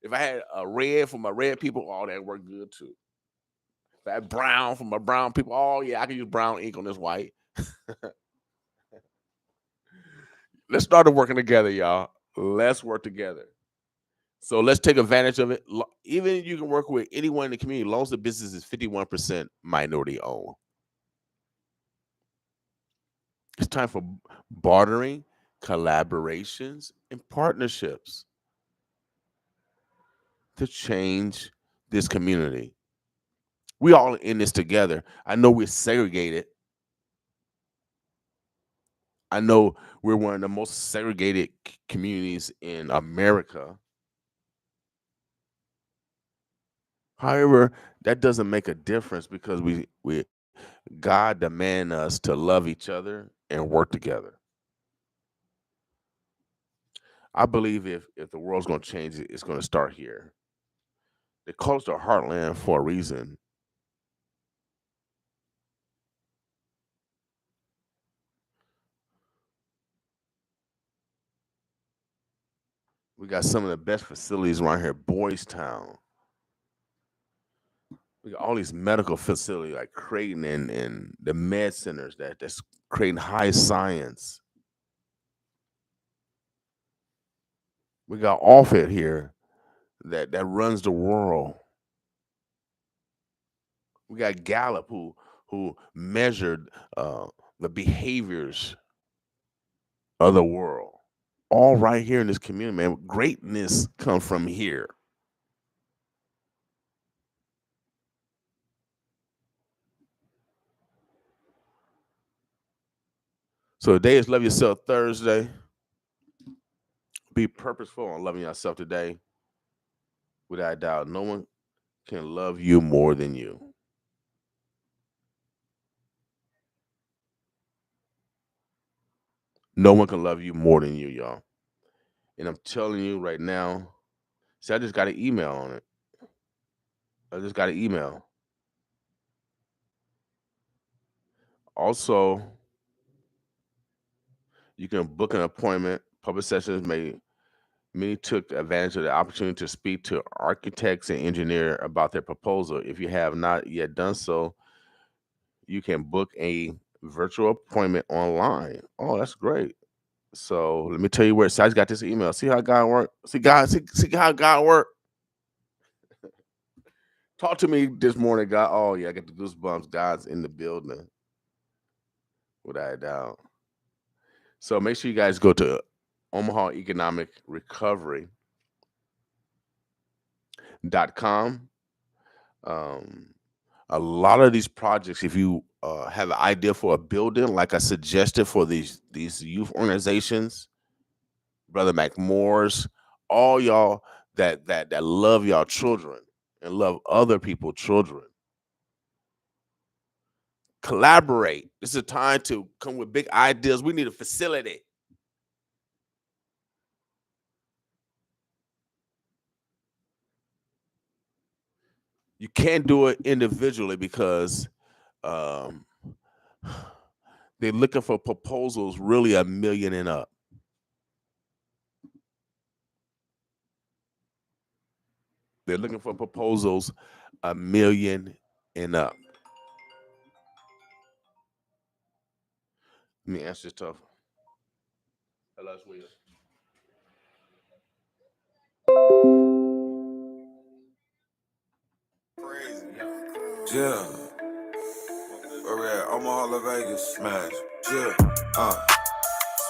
If I had a red for my red people, oh, that worked good too. If I had brown for my brown people, oh yeah, I can use brown ink on this white. Let's start working together, y'all. Let's work together. So let's take advantage of it. Even you can work with anyone in the community. As long as the business is 51% minority owned. It's time for bartering, collaborations, and partnerships to change this community. We all in this together. I know we're segregated. I know we're one of the most segregated communities in America. However, that doesn't make a difference because we God demand us to love each other and work together. I believe if the world's going to change, it's going to start here. They call us the heartland for a reason. We got some of the best facilities around here. Boys Town. We got all these medical facilities like Creighton and the med centers that's creating high science. We got Offutt here that runs the world. We got Gallup who measured the behaviors of the world. All right here in this community, man. Greatness comes from here. So today is Love Yourself Thursday. Be purposeful on loving yourself today. Without a doubt, no one can love you more than you. No one can love you more than you, y'all. And I'm telling you right now, see, I just got an email on it. I just got an email. Also, you can book an appointment. Public sessions many took advantage of the opportunity to speak to architects and engineers about their proposal. If you have not yet done so, you can book a virtual appointment online. Oh, that's great. So let me tell you where. So I just got this email. See how God work. See God. See how God work. Talk to me this morning, God. Oh yeah, I got the goosebumps. God's in the building, without a doubt. So make sure you guys go to Omaha Economic Recovery.com. A lot of these projects, if you have an idea for a building, like I suggested for these youth organizations, Brother McMoores, all y'all that love y'all children and love other people's children. Collaborate. This is a time to come with big ideas. We need a facility. You can't do it individually because They're looking for proposals really $1 million and up. They're looking for proposals $1 million and up. Let me answer this tough. Hello, sweetie. Crazy. Yeah. Where we at? Omaha, Las Vegas. Smash. Yeah.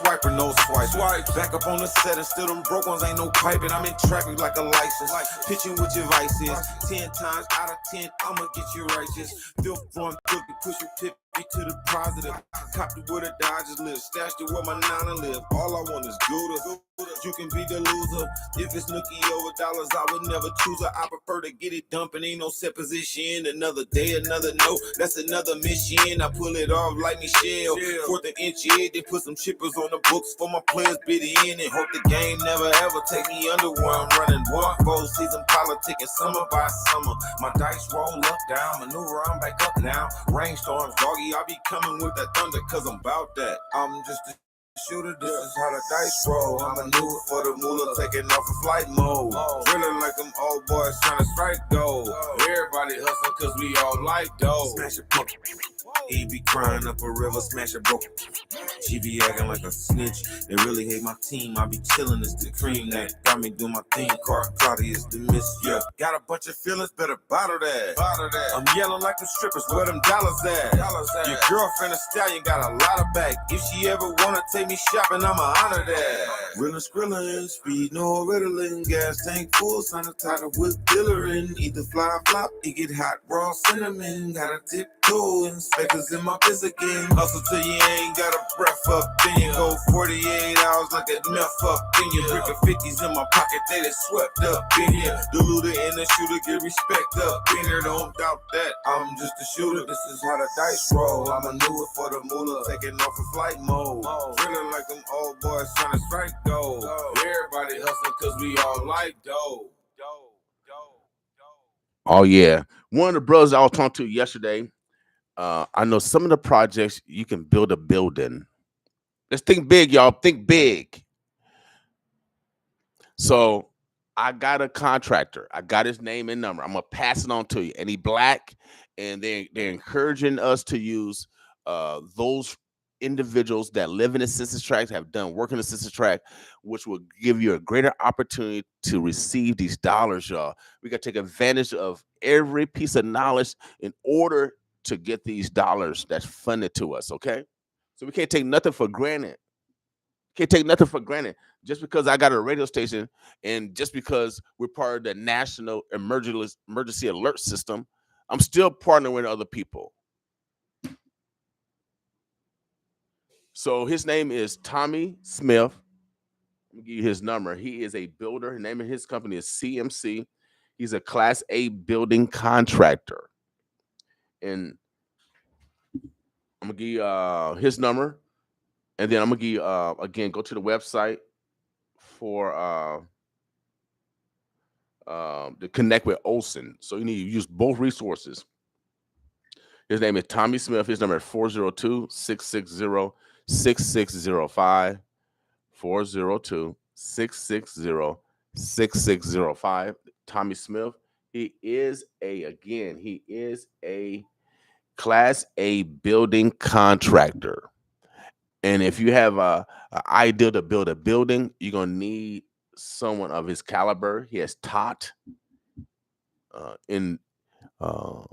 Swiper, no swipe. Back up on the set and still them broke ones ain't no piping. I'm in traffic like a license. Pitching with your vices. 10 times out of 10, I'ma get you righteous. Feel front, push your tip to the positive. Copped it where the Dodgers live. Stashed it where my Nana live. All I want is Gouda. You can be the loser. If it's nookie over dollars, I would never choose her. I prefer to get it dumping. Ain't no set position. Another day, another no. That's another mission. I pull it off like Michelle. Fourth and inch, yeah. They put some chippers on the books for my players bid in and hope the game never ever take me under where I'm running. One goal season politicking summer by summer. My dice roll up, down, maneuver, I'm back up now. Rainstorms, doggy, I be coming with that thunder cause I'm about that. I'm just a shooter, this is how the dice roll. I'm a new for the moolah, taking off a flight mode. Feeling like them old boys trying to strike gold. Everybody hustling cause we all like dough. Smash a pump. He be crying up a river, smash a broke. She be acting like a snitch. They really hate my team. I be chillin', it's the cream that got me doing my thing. Car cloudy is the miss. Yeah, got a bunch of feelings, better bottle that. I'm yelling like the strippers, where them dollars at? Your girlfriend a stallion got a lot of back. If she ever wanna take me shopping, I'ma honor that. Real and skrillin', speed, no riddling. Gas tank full, sanitizer with dillerin'. Either fly or flop, it get hot, raw cinnamon. Got a tiptoe, inspectors in my biz again. Hustle till you ain't got a breath up. Then you go 48 hours like a meth up. Then you brick of 50s in my pocket, they done swept up. In here, the looter and the shooter get respect up. In here, don't doubt that. I'm just a shooter, this is how the dice roll. I'm a newer for the moolah, taking off a flight mode. Feeling like them old boys trying to strike gold. Everybody hustling cause we all like dough. Oh, yeah. One of the brothers I was talking to yesterday, I know some of the projects you can build a building. Let's think big, y'all. Think big. So I got a contractor. I got his name and number. I'm gonna pass it on to you. And he black, and they're encouraging us to use those individuals that live in the census tract, have done work in the census tract, which will give you a greater opportunity to receive these dollars, y'all. We got to take advantage of every piece of knowledge in order to get these dollars that's funded to us, okay? So we can't take nothing for granted. Can't take nothing for granted. Just because I got a radio station and just because we're part of the National Emergency Alert System, I'm still partnering with other people. So his name is Tommy Smith. Let me give you his number. He is a builder. The name of his company is CMC. He's a Class A building contractor. And I'm going to give you his number. And then I'm going to give you, again, go to the website for to connect with Olsen. So you need to use both resources. His name is Tommy Smith. His number is 402-660-6605. 402-660-6605. Tommy Smith. He is a Class A building contractor. And if you have an idea to build a building, you're going to need someone of his caliber. He has taught in I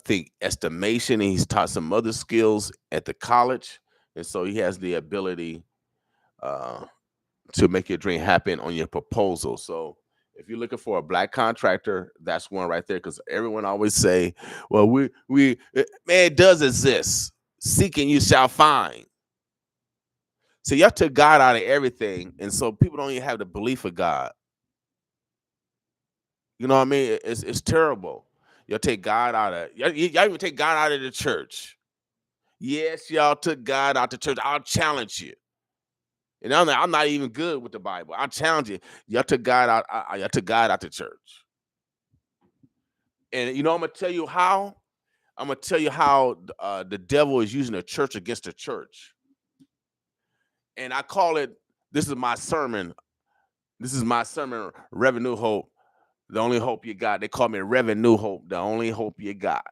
think estimation, and he's taught some other skills at the college. And so he has the ability to make your dream happen on your proposal. So if you're looking for a black contractor, that's one right there. Because everyone always say, well, man, it does exist. Seek and you shall find. So y'all took God out of everything. And so people don't even have the belief of God. You know what I mean? It's terrible. Y'all take God out of y'all even take God out of the church. Yes, y'all took God out the church. I'll challenge you. And I'm not even good with the Bible. I'll challenge you. Y'all took God out. Y'all took God out the church. And you know, I'm gonna tell you how. I'm gonna tell you how the devil is using the church against the church, and I call it. This is my sermon. This is my sermon. Revenue hope, the only hope you got. They call me Revenue Hope, the only hope you got.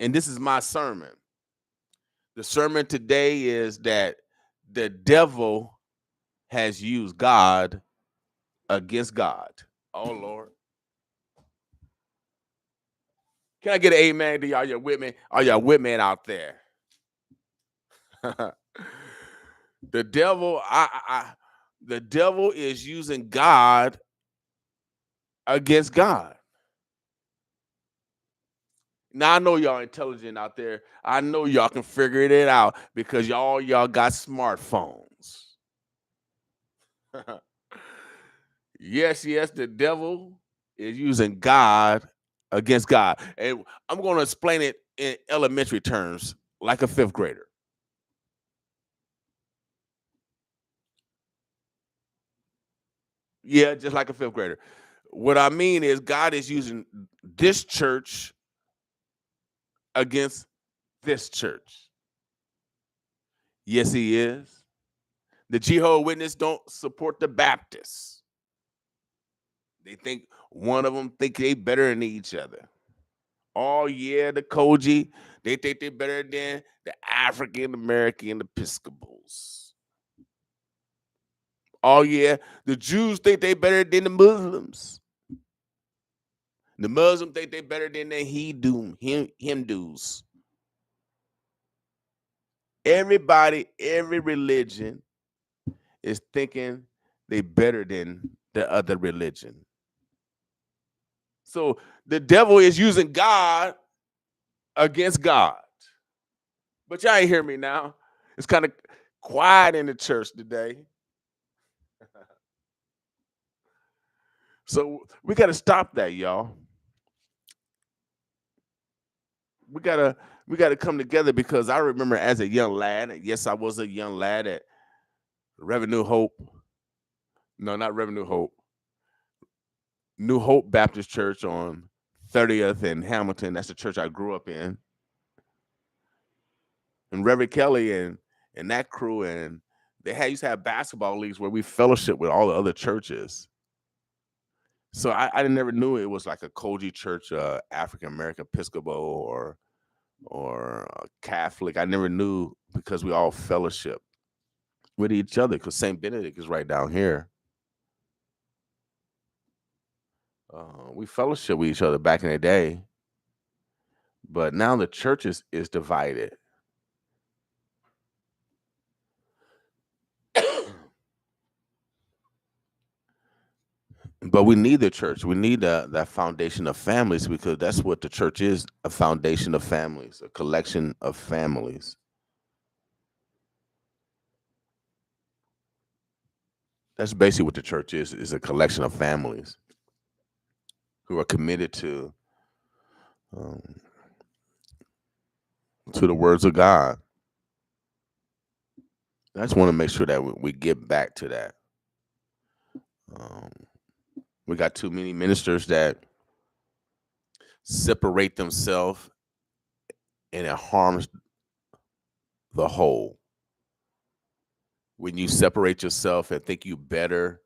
And this is my sermon. The sermon today is that the devil has used God against God. Oh Lord. Can I get an amen to y'all? Y'all with me? Are y'all with me out there? The devil, the devil is using God against God. Now I know y'all intelligent out there. I know y'all can figure it out because y'all got smartphones. Yes, the devil is using God against God. And I'm going to explain it in elementary terms, like a fifth grader. Yeah, just like a fifth grader. What I mean is God is using this church against this church. Yes, he is. The Jehovah's Witnesses don't support the Baptists. They think one of them think they better than each other. Oh yeah, the Koji, they think they're better than the African American Episcopals. Oh yeah, the Jews think they better than the Muslims. The Muslims think they better than the Hindus. Everybody, every religion is thinking they better than the other religion. So the devil is using God against God. But y'all ain't hear me now. It's kind of quiet in the church today. So we got to stop that, y'all. We gotta come together because I remember as a young lad. Yes, I was a young lad at Revenue Hope. No, not Revenue Hope. New Hope Baptist Church on 30th and Hamilton. That's the church I grew up in. And Reverend Kelly and that crew, and they used to have basketball leagues where we fellowship with all the other churches. So I never knew it was like a Koji church, African American Episcopal or Catholic. I never knew because we all fellowship with each other because St. Benedict is right down here. We fellowship with each other back in the day, but now the church is divided. But we need the church. We need that foundation of families because that's what the church is, a foundation of families, a collection of families. That's basically what the church is a collection of families who are committed to the words of God. I just want to make sure that we get back to that. We got too many ministers that separate themselves and it harms the whole. When you separate yourself and think you better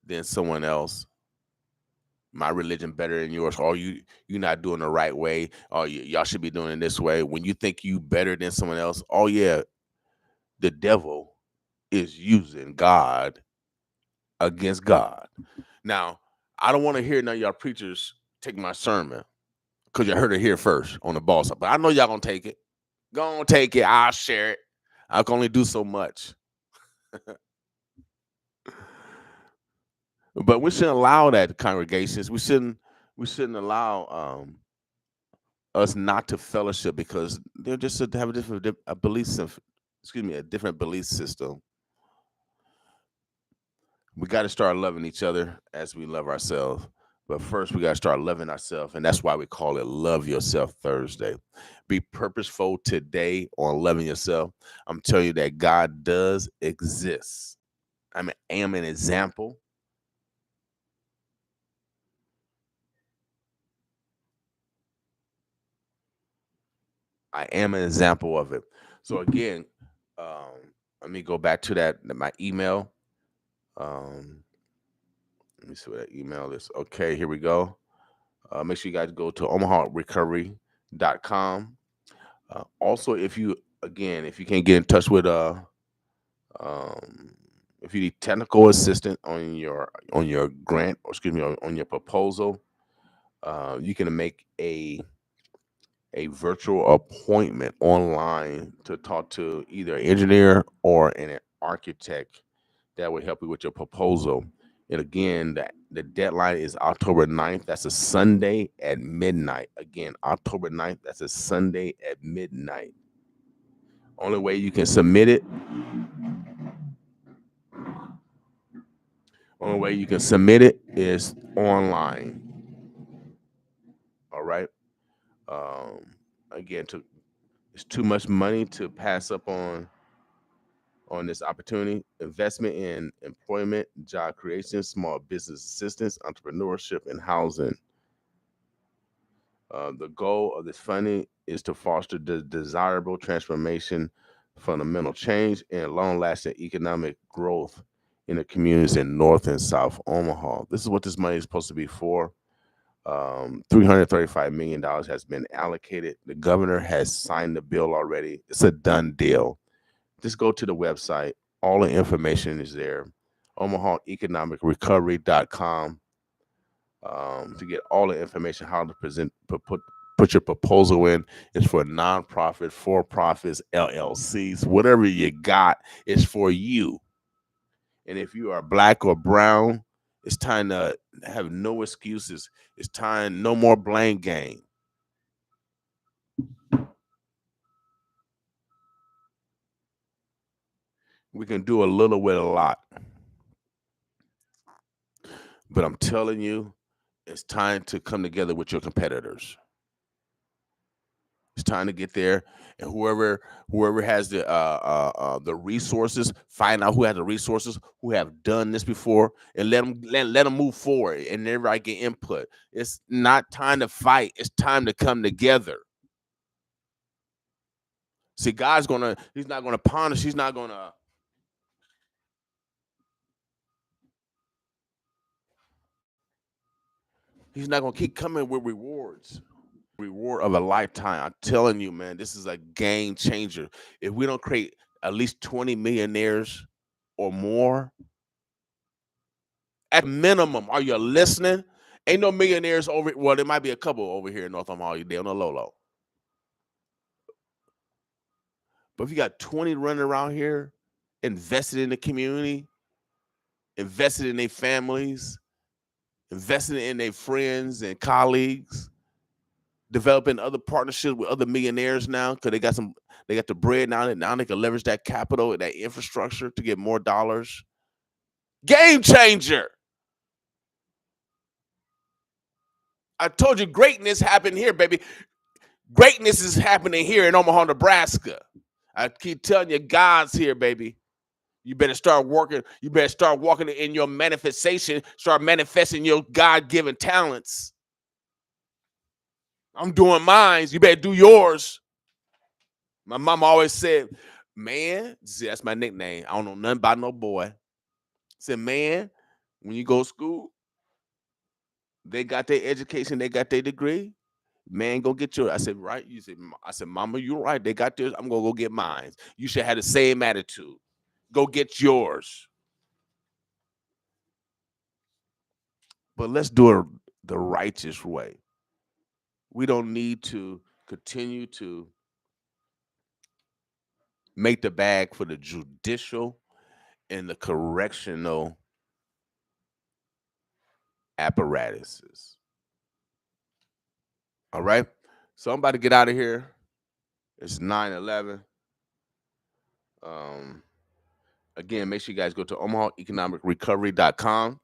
than someone else, my religion better than yours, or you're not doing the right way, or y'all should be doing it this way. When you think you better than someone else, oh yeah, the devil is using God against God. Now, I don't want to hear none of y'all preachers take my sermon because you heard it here first on the boss. But I know y'all gonna take it. Go on, take it. I'll share it. I can only do so much. But we shouldn't allow that, congregations. We shouldn't allow us not to fellowship because they're just to have a different a different belief system. We got to start loving each other as we love ourselves. But first, we got to start loving ourselves. And that's why we call it Love Yourself Thursday. Be purposeful today on loving yourself. I'm telling you that God does exist. I am an example. I am an example of it. So again, let me go back to my email. Let me see what that email is. Okay, here we go. Make sure you guys go to omaharecovery.com. Also, if you can't get in touch with um, if you need technical assistance on your grant, or excuse me, on your proposal, you can make a virtual appointment online to talk to either an engineer or an architect that will help you with your proposal. And again, the deadline is October 9th. That's a Sunday at midnight. Again, October 9th. That's a Sunday at midnight. Only way you can submit it. Only way you can submit it is online. All right. Again, it's too much money to pass up on this opportunity. Investment in employment, job creation, small business assistance, entrepreneurship, and housing. The goal of this funding is to foster the desirable transformation, fundamental change, and long-lasting economic growth in the communities in North and South Omaha. This is what this money is supposed to be for. $335 million has been allocated. The governor has signed the bill already. It's a done deal. Just go to the website. All the information is there. OmahaEconomicRecovery.com to get all the information, how to put your proposal in. It's for nonprofit, for-profits, LLCs, whatever you got is for you. And if you are black or brown, it's time to have no excuses. It's time, no more blame game. We can do a little with a lot. But I'm telling you, it's time to come together with your competitors. It's time to get there, and whoever has the resources, find out who has the resources, who have done this before, and let them move forward, and everybody get input. It's not time to fight. It's time to come together. See, God's he's not gonna punish. He's not gonna. He's not gonna keep coming with rewards. Reward of a lifetime. I'm telling you, man, this is a game changer. If we don't create at least 20 millionaires or more, at minimum, are you listening? Ain't no millionaires over. Well, there might be a couple over here in North Omaha. They on the low. But if you got 20 running around here, invested in the community, invested in their families, invested in their friends and colleagues, developing other partnerships with other millionaires now because they got the bread now. Now they can leverage that capital and that infrastructure to get more dollars. Game changer. I told you greatness happened here, baby. Greatness is happening here in Omaha, Nebraska. I keep telling you, God's here, baby. You better start working. You better start walking in your manifestation. Start manifesting your God-given talents. I'm doing mine. You better do yours. My mom always said, man, see, that's my nickname. I don't know nothing about no boy. Said, man, when you go to school, they got their education, they got their degree. Man, go get yours. I said, right? I said, mama, you're right. They got theirs. I'm going to go get mine. You should have the same attitude. Go get yours. But let's do it the righteous way. We don't need to continue to make the bag for the judicial and the correctional apparatuses. All right? So I'm about to get out of here. It's 9/11. Again, make sure you guys go to OmahaEconomicRecovery.com.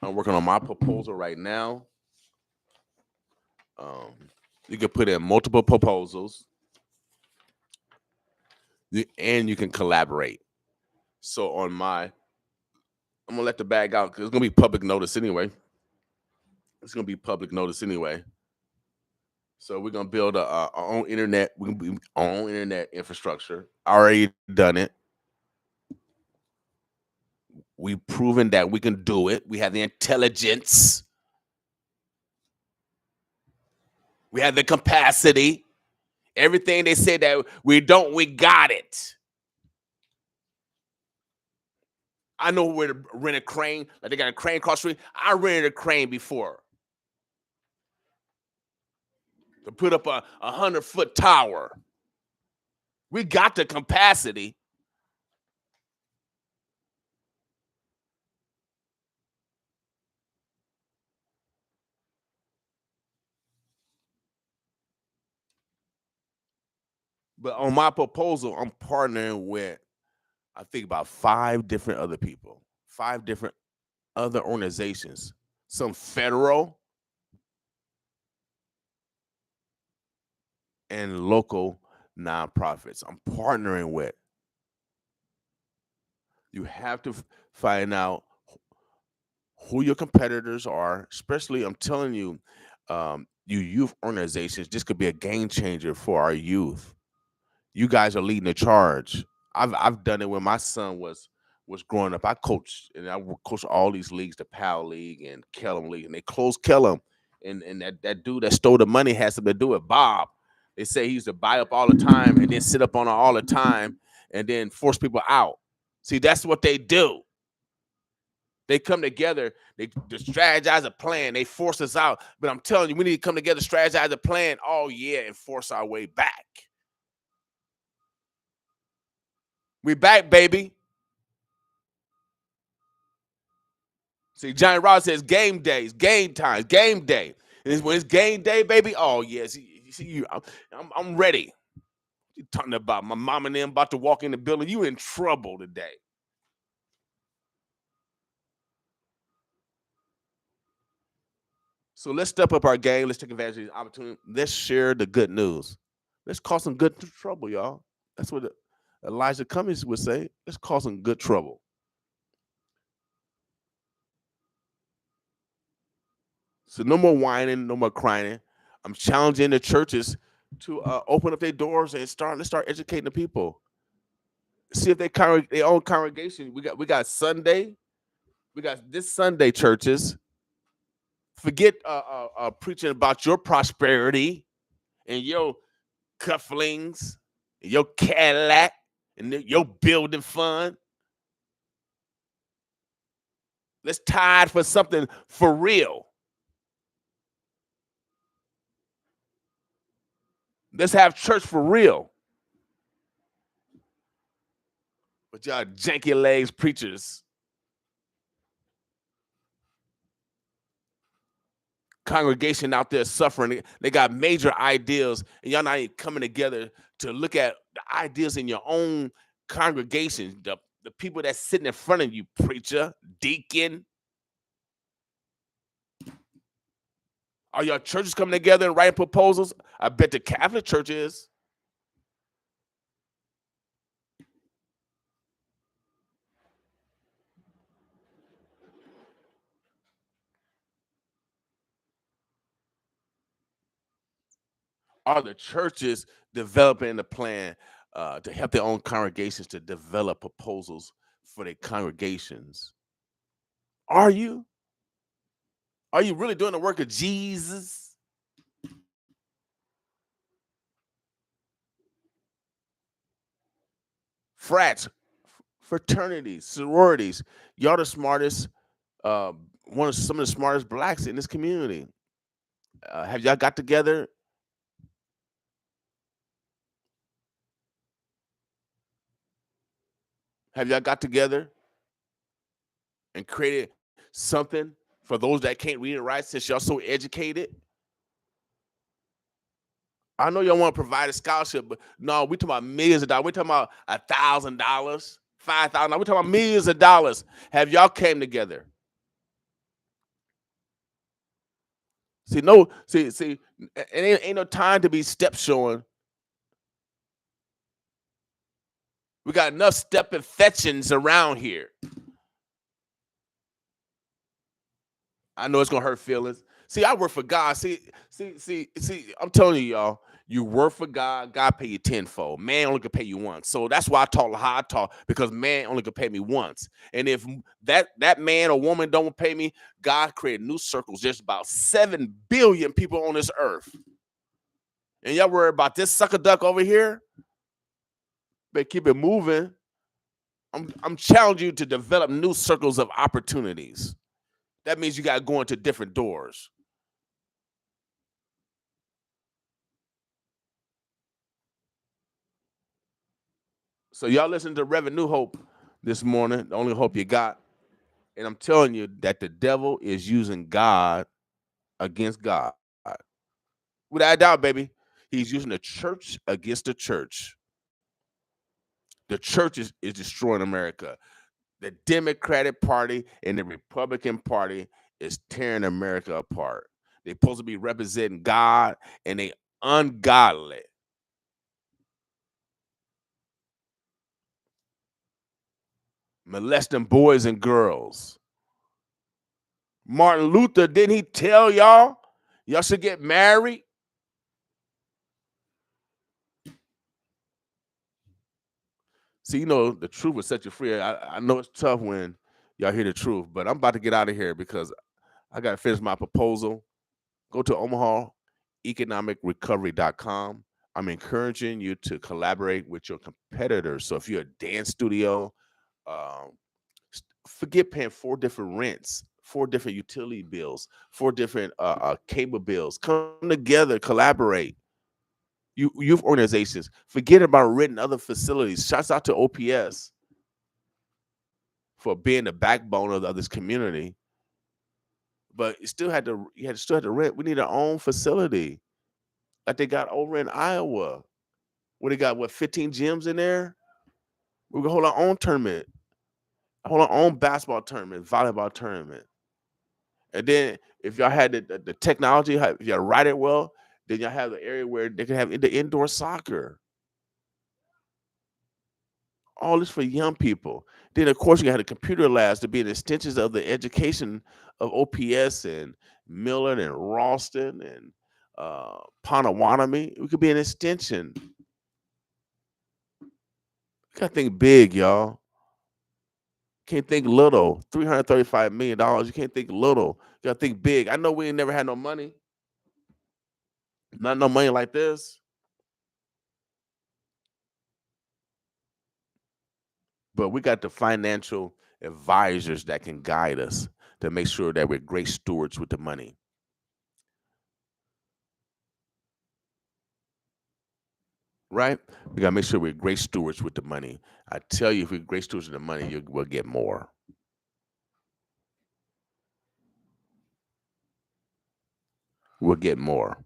I'm working on my proposal right now. You can put in multiple proposals, and you can collaborate. So I'm gonna let the bag out because it's gonna be public notice anyway. So we're gonna build our own internet. We can be our own internet infrastructure. Already done it. We've proven that we can do it. We have the intelligence. We have the capacity. Everything they said that we don't, we got it. I know where to rent a crane. Like they got a crane across the street. I rented a crane before to put up a 100-foot tower. We got the capacity. But on my proposal, I'm partnering with, I think, about 5 different other people, 5 different other organizations, some federal and local nonprofits. I'm partnering with. You have to find out who your competitors are, especially, I'm telling you, you youth organizations. This could be a game changer for our youth. You guys are leading the charge. I've done it when my son was growing up. I coached, and I coached all these leagues, the PAL League and Kellum League, and they closed Kellum. And that dude that stole the money has something to do with Bob. They say he used to buy up all the time and then sit up on it all the time and then force people out. See, that's what they do. They come together, they strategize a plan, they force us out. But I'm telling you, we need to come together, strategize a plan, oh yeah, and force our way back. We back, baby. See, Johnny Ross says game days, game times, game day. And when it's game day, baby, oh yes, I'm ready. You're talking about my mom and them about to walk in the building. You in trouble today. So let's step up our game. Let's take advantage of these opportunities. Let's share the good news. Let's cause some good trouble, y'all. That's what Elijah Cummings would say. Let's cause some good trouble. So no more whining, no more crying. I'm challenging the churches to open up their doors and let's start educating the people. See if they their own congregation. We got Sunday. We got this Sunday churches. Forget preaching about your prosperity and your cufflings, and your Cadillac, and your building fund. Let's tithe for something for real. Let's have church for real. But y'all janky legs preachers, congregation out there suffering. They got major ideas, and y'all not even coming together to look at the ideas in your own congregation. The people that's sitting in front of you, preacher, deacon. Are your churches coming together and writing proposals? I bet the Catholic Church is. Are the churches developing a plan to help their own congregations to develop proposals for their congregations? Are you? Are you really doing the work of Jesus? Frats, fraternities, sororities, y'all the smartest, some of the smartest blacks in this community. Have y'all got together? Have y'all got together and created something for those that can't read and write since y'all so educated? I know y'all want to provide a scholarship, but no, we talking about millions of dollars. We talking about $1,000, $5,000. We talking about millions of dollars. Have y'all came together? See, it ain't no time to be step showing. We got enough step and fetchings around here. I know it's gonna hurt feelings. See, I work for God. See. I'm telling you, y'all, you work for God. God pay you tenfold. Man only can pay you once. So that's why I talk how I talk, because man only can pay me once. And if that man or woman don't pay me, God created new circles. There's about 7 billion people on this earth, and y'all worry about this sucker duck over here. But keep it moving. I'm challenging you to develop new circles of opportunities. That means you got to go into different doors. So y'all listen to Revenue Hope this morning, the only hope you got. And I'm telling you that the devil is using God against God. Without a doubt, baby. He's using the church against the church. The church is destroying America. The Democratic Party and the Republican Party is tearing America apart. They're supposed to be representing God, and they ungodly. Molesting boys and girls. Martin Luther, didn't he tell y'all should get married? See, the truth will set you free. I know it's tough when y'all hear the truth, but I'm about to get out of here because I got to finish my proposal. Go to OmahaEconomicRecovery.com. I'm encouraging you to collaborate with your competitors. So if you're a dance studio, um, forget paying 4 different rents, 4 different utility bills, 4 different cable bills. Come together, collaborate. Youth organizations, forget about renting other facilities. Shouts out to OPS for being the backbone of this community. But you still had to rent. We need our own facility, like they got over in Iowa, where they got 15 gyms in there. We can hold our own tournament, hold our own basketball tournament, volleyball tournament. And then if y'all had the technology, if y'all write it well, then y'all have the area where they can have the indoor soccer. All this for young people. Then, of course, you had the computer labs to be an extensions of the education of OPS and Millard and Ralston and Potawatomi. We could be an extension. You got to think big, y'all. Can't think little. $335 million. You can't think little. You got to think big. I know we ain't never had no money. Not no money like this. But we got the financial advisors that can guide us to make sure that we're great stewards with the money. Right? We got to make sure we're great stewards with the money. I tell you, if we're great stewards with the money, we'll get more. We'll get more.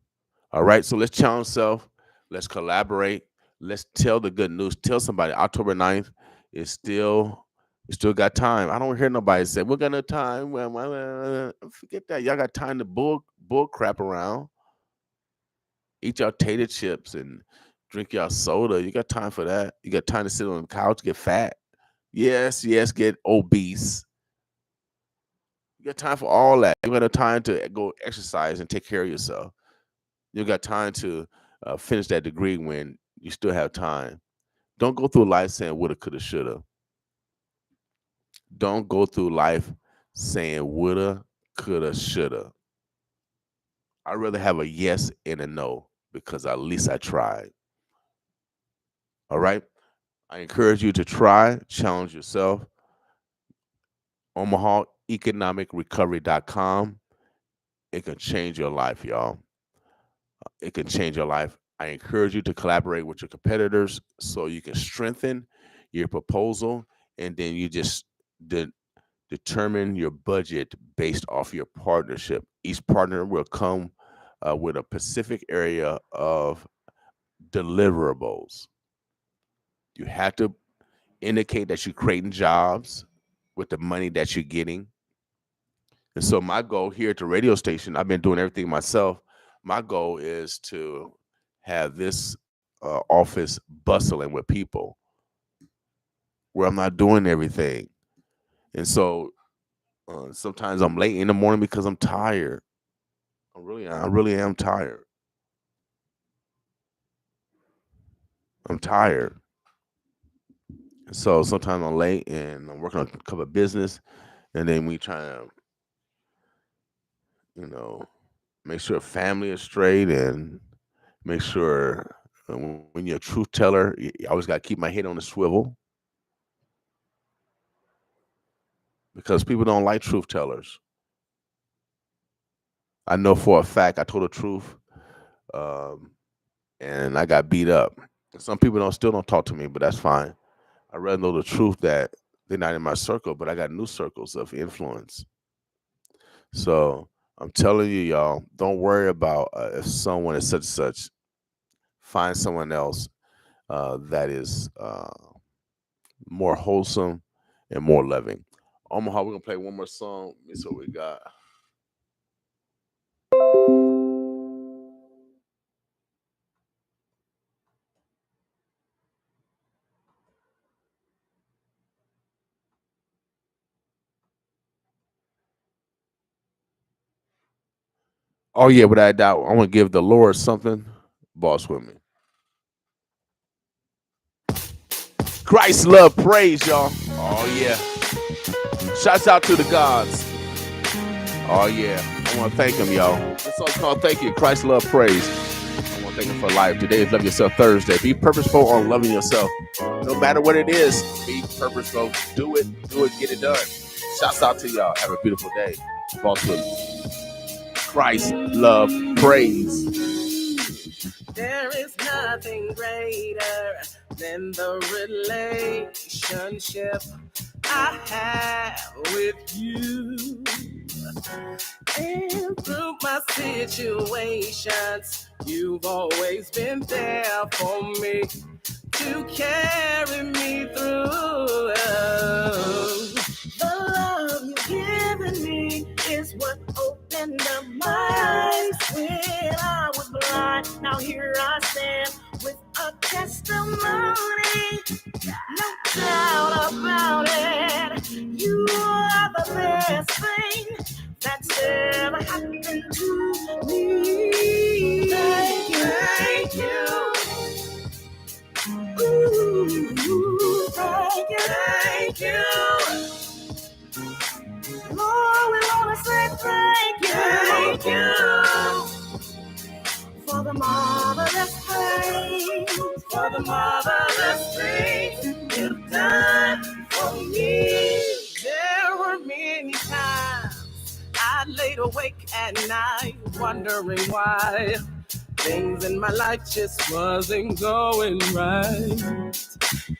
All right? So let's challenge self. Let's collaborate. Let's tell the good news. Tell somebody October 9th is still, we still got time. I don't hear nobody say, we got no time. Well, forget that. Y'all got time to bull crap around. Eat y'all tater chips and drink y'all soda. You got time for that. You got time to sit on the couch, get fat. Yes, get obese. You got time for all that. You got no time to go exercise and take care of yourself. You got time to finish that degree when you still have time. Don't go through life saying woulda, coulda, shoulda. Don't go through life saying woulda, coulda, shoulda. I'd rather have a yes and a no because at least I tried. All right? I encourage you to try, challenge yourself. OmahaEconomicRecovery.com. It can change your life, y'all. It can change your life. I encourage you to collaborate with your competitors so you can strengthen your proposal, and then you just determine your budget based off your partnership. Each partner will come with a specific area of deliverables. You have to indicate that you're creating jobs with the money that you're getting. And so my goal here at the radio station, I've been doing everything myself. My goal is to have this office bustling with people where I'm not doing everything. And so sometimes I'm late in the morning because I'm tired. I really am tired. I'm tired. So sometimes I'm late and I'm working on a couple of business, and then we try to, make sure family is straight and make sure when you're a truth teller, you always got to keep my head on the swivel because people don't like truth tellers. I know for a fact I told the truth, and I got beat up. Some people still don't talk to me, but that's fine. I'd rather know the truth that they're not in my circle, but I got new circles of influence. So I'm telling you, y'all, don't worry about if someone is such and such. Find someone else that is more wholesome and more loving. Omaha, we're gonna play one more song. That's what we got. Oh yeah, without a doubt, I want to give the Lord something. Boss with me. Christ love praise, y'all. Oh yeah. Shouts out to the gods. Oh yeah. I want to thank him, y'all. This song's called Thank You. Christ love praise. I want to thank him for life. Today is Love Yourself Thursday. Be purposeful on loving yourself. No matter what it is, be purposeful. Do it, get it done. Shouts out to y'all. Have a beautiful day. Boss with me. Christ love praise. There is nothing greater than the relationship I have with you. And through my situations, you've always been there for me to carry me through. The love you've given me is what opened up my eyes when I was blind. Now here I stand with a testimony, no doubt about it. You are the best thing that's ever happened to me. Thank you. Ooh, thank you. Lord, we wanna say thank you for the marvelous things you've done for me. There were many times I laid awake at night wondering why things in my life just wasn't going right.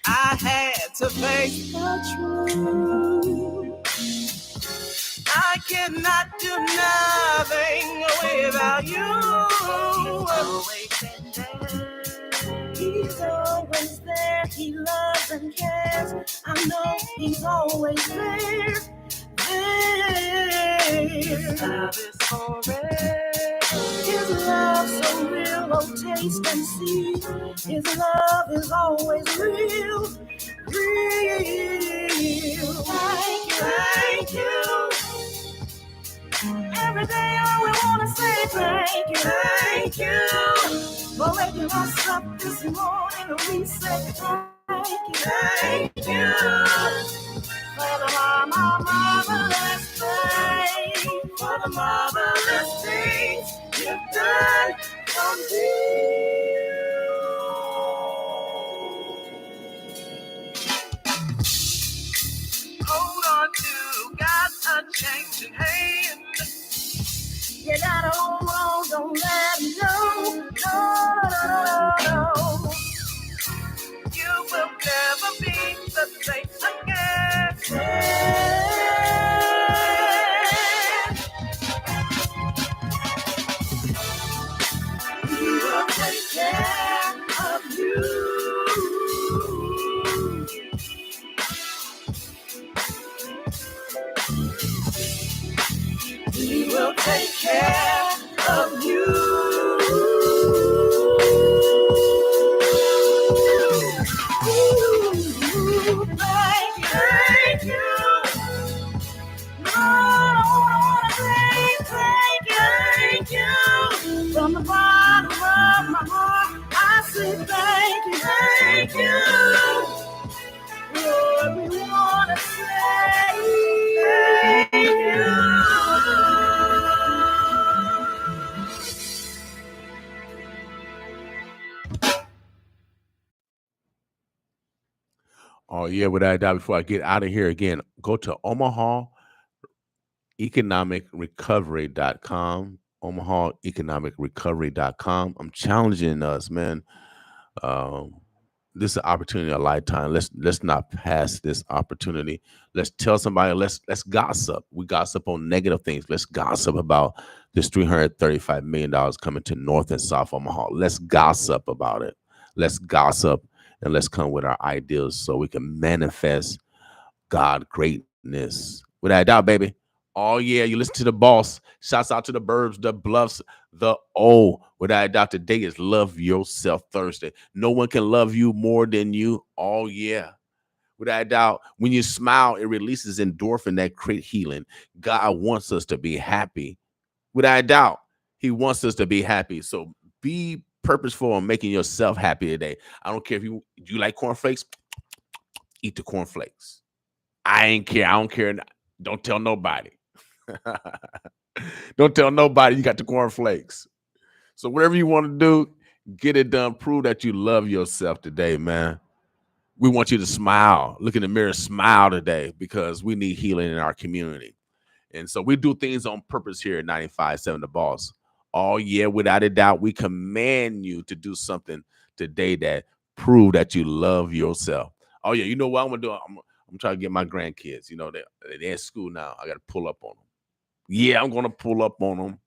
I had to face the truth. I cannot do nothing without you. He's always there. He loves and cares. I know he's always there. His love is forever. His love so real. Oh, taste and see. His love is always real. Thank you. Every day I will want to say thank you for waking us up this morning. And we say thank you for the marvelous things, for the marvelous things you've done for me. Hold on to God's unchanging hand. You gotta hold on, don't let him go. No. You will never be the same again. He will take care thank you. Lord, we want to say thank you. Oh, yeah, without a doubt, before I get out of here again, go to OmahaEconomicRecovery.com. OmahaEconomicRecovery.com. I'm challenging us, man. This is an opportunity of a lifetime. Let's not pass this opportunity. Let's tell somebody. Let's gossip. We gossip on negative things. Let's gossip about this $335 million coming to North and South Omaha. Let's gossip about it. Let's gossip and let's come with our ideas so we can manifest God greatness. Without a doubt, baby. Oh, yeah, you listen to the boss. Shouts out to the Burbs, the Bluffs, the O. Without a doubt, today is Love Yourself Thursday. No one can love you more than you. Oh, yeah. Without a doubt, when you smile, it releases endorphin that create healing. God wants us to be happy. Without a doubt, he wants us to be happy. So be purposeful on making yourself happy today. I don't care if you like cornflakes, eat the cornflakes. I ain't care. I don't care. Don't tell nobody. Don't tell nobody you got the cornflakes. So whatever you want to do, get it done. Prove that you love yourself today, man. We want you to smile. Look in the mirror, smile today because we need healing in our community. And so we do things on purpose here at 95.7 The Boss. Oh, yeah, without a doubt, we command you to do something today that prove that you love yourself. Oh, yeah, you know what I'm going to do? I'm trying to get my grandkids. You know, they're at school now. I got to pull up on them. Yeah, I'm going to pull up on them.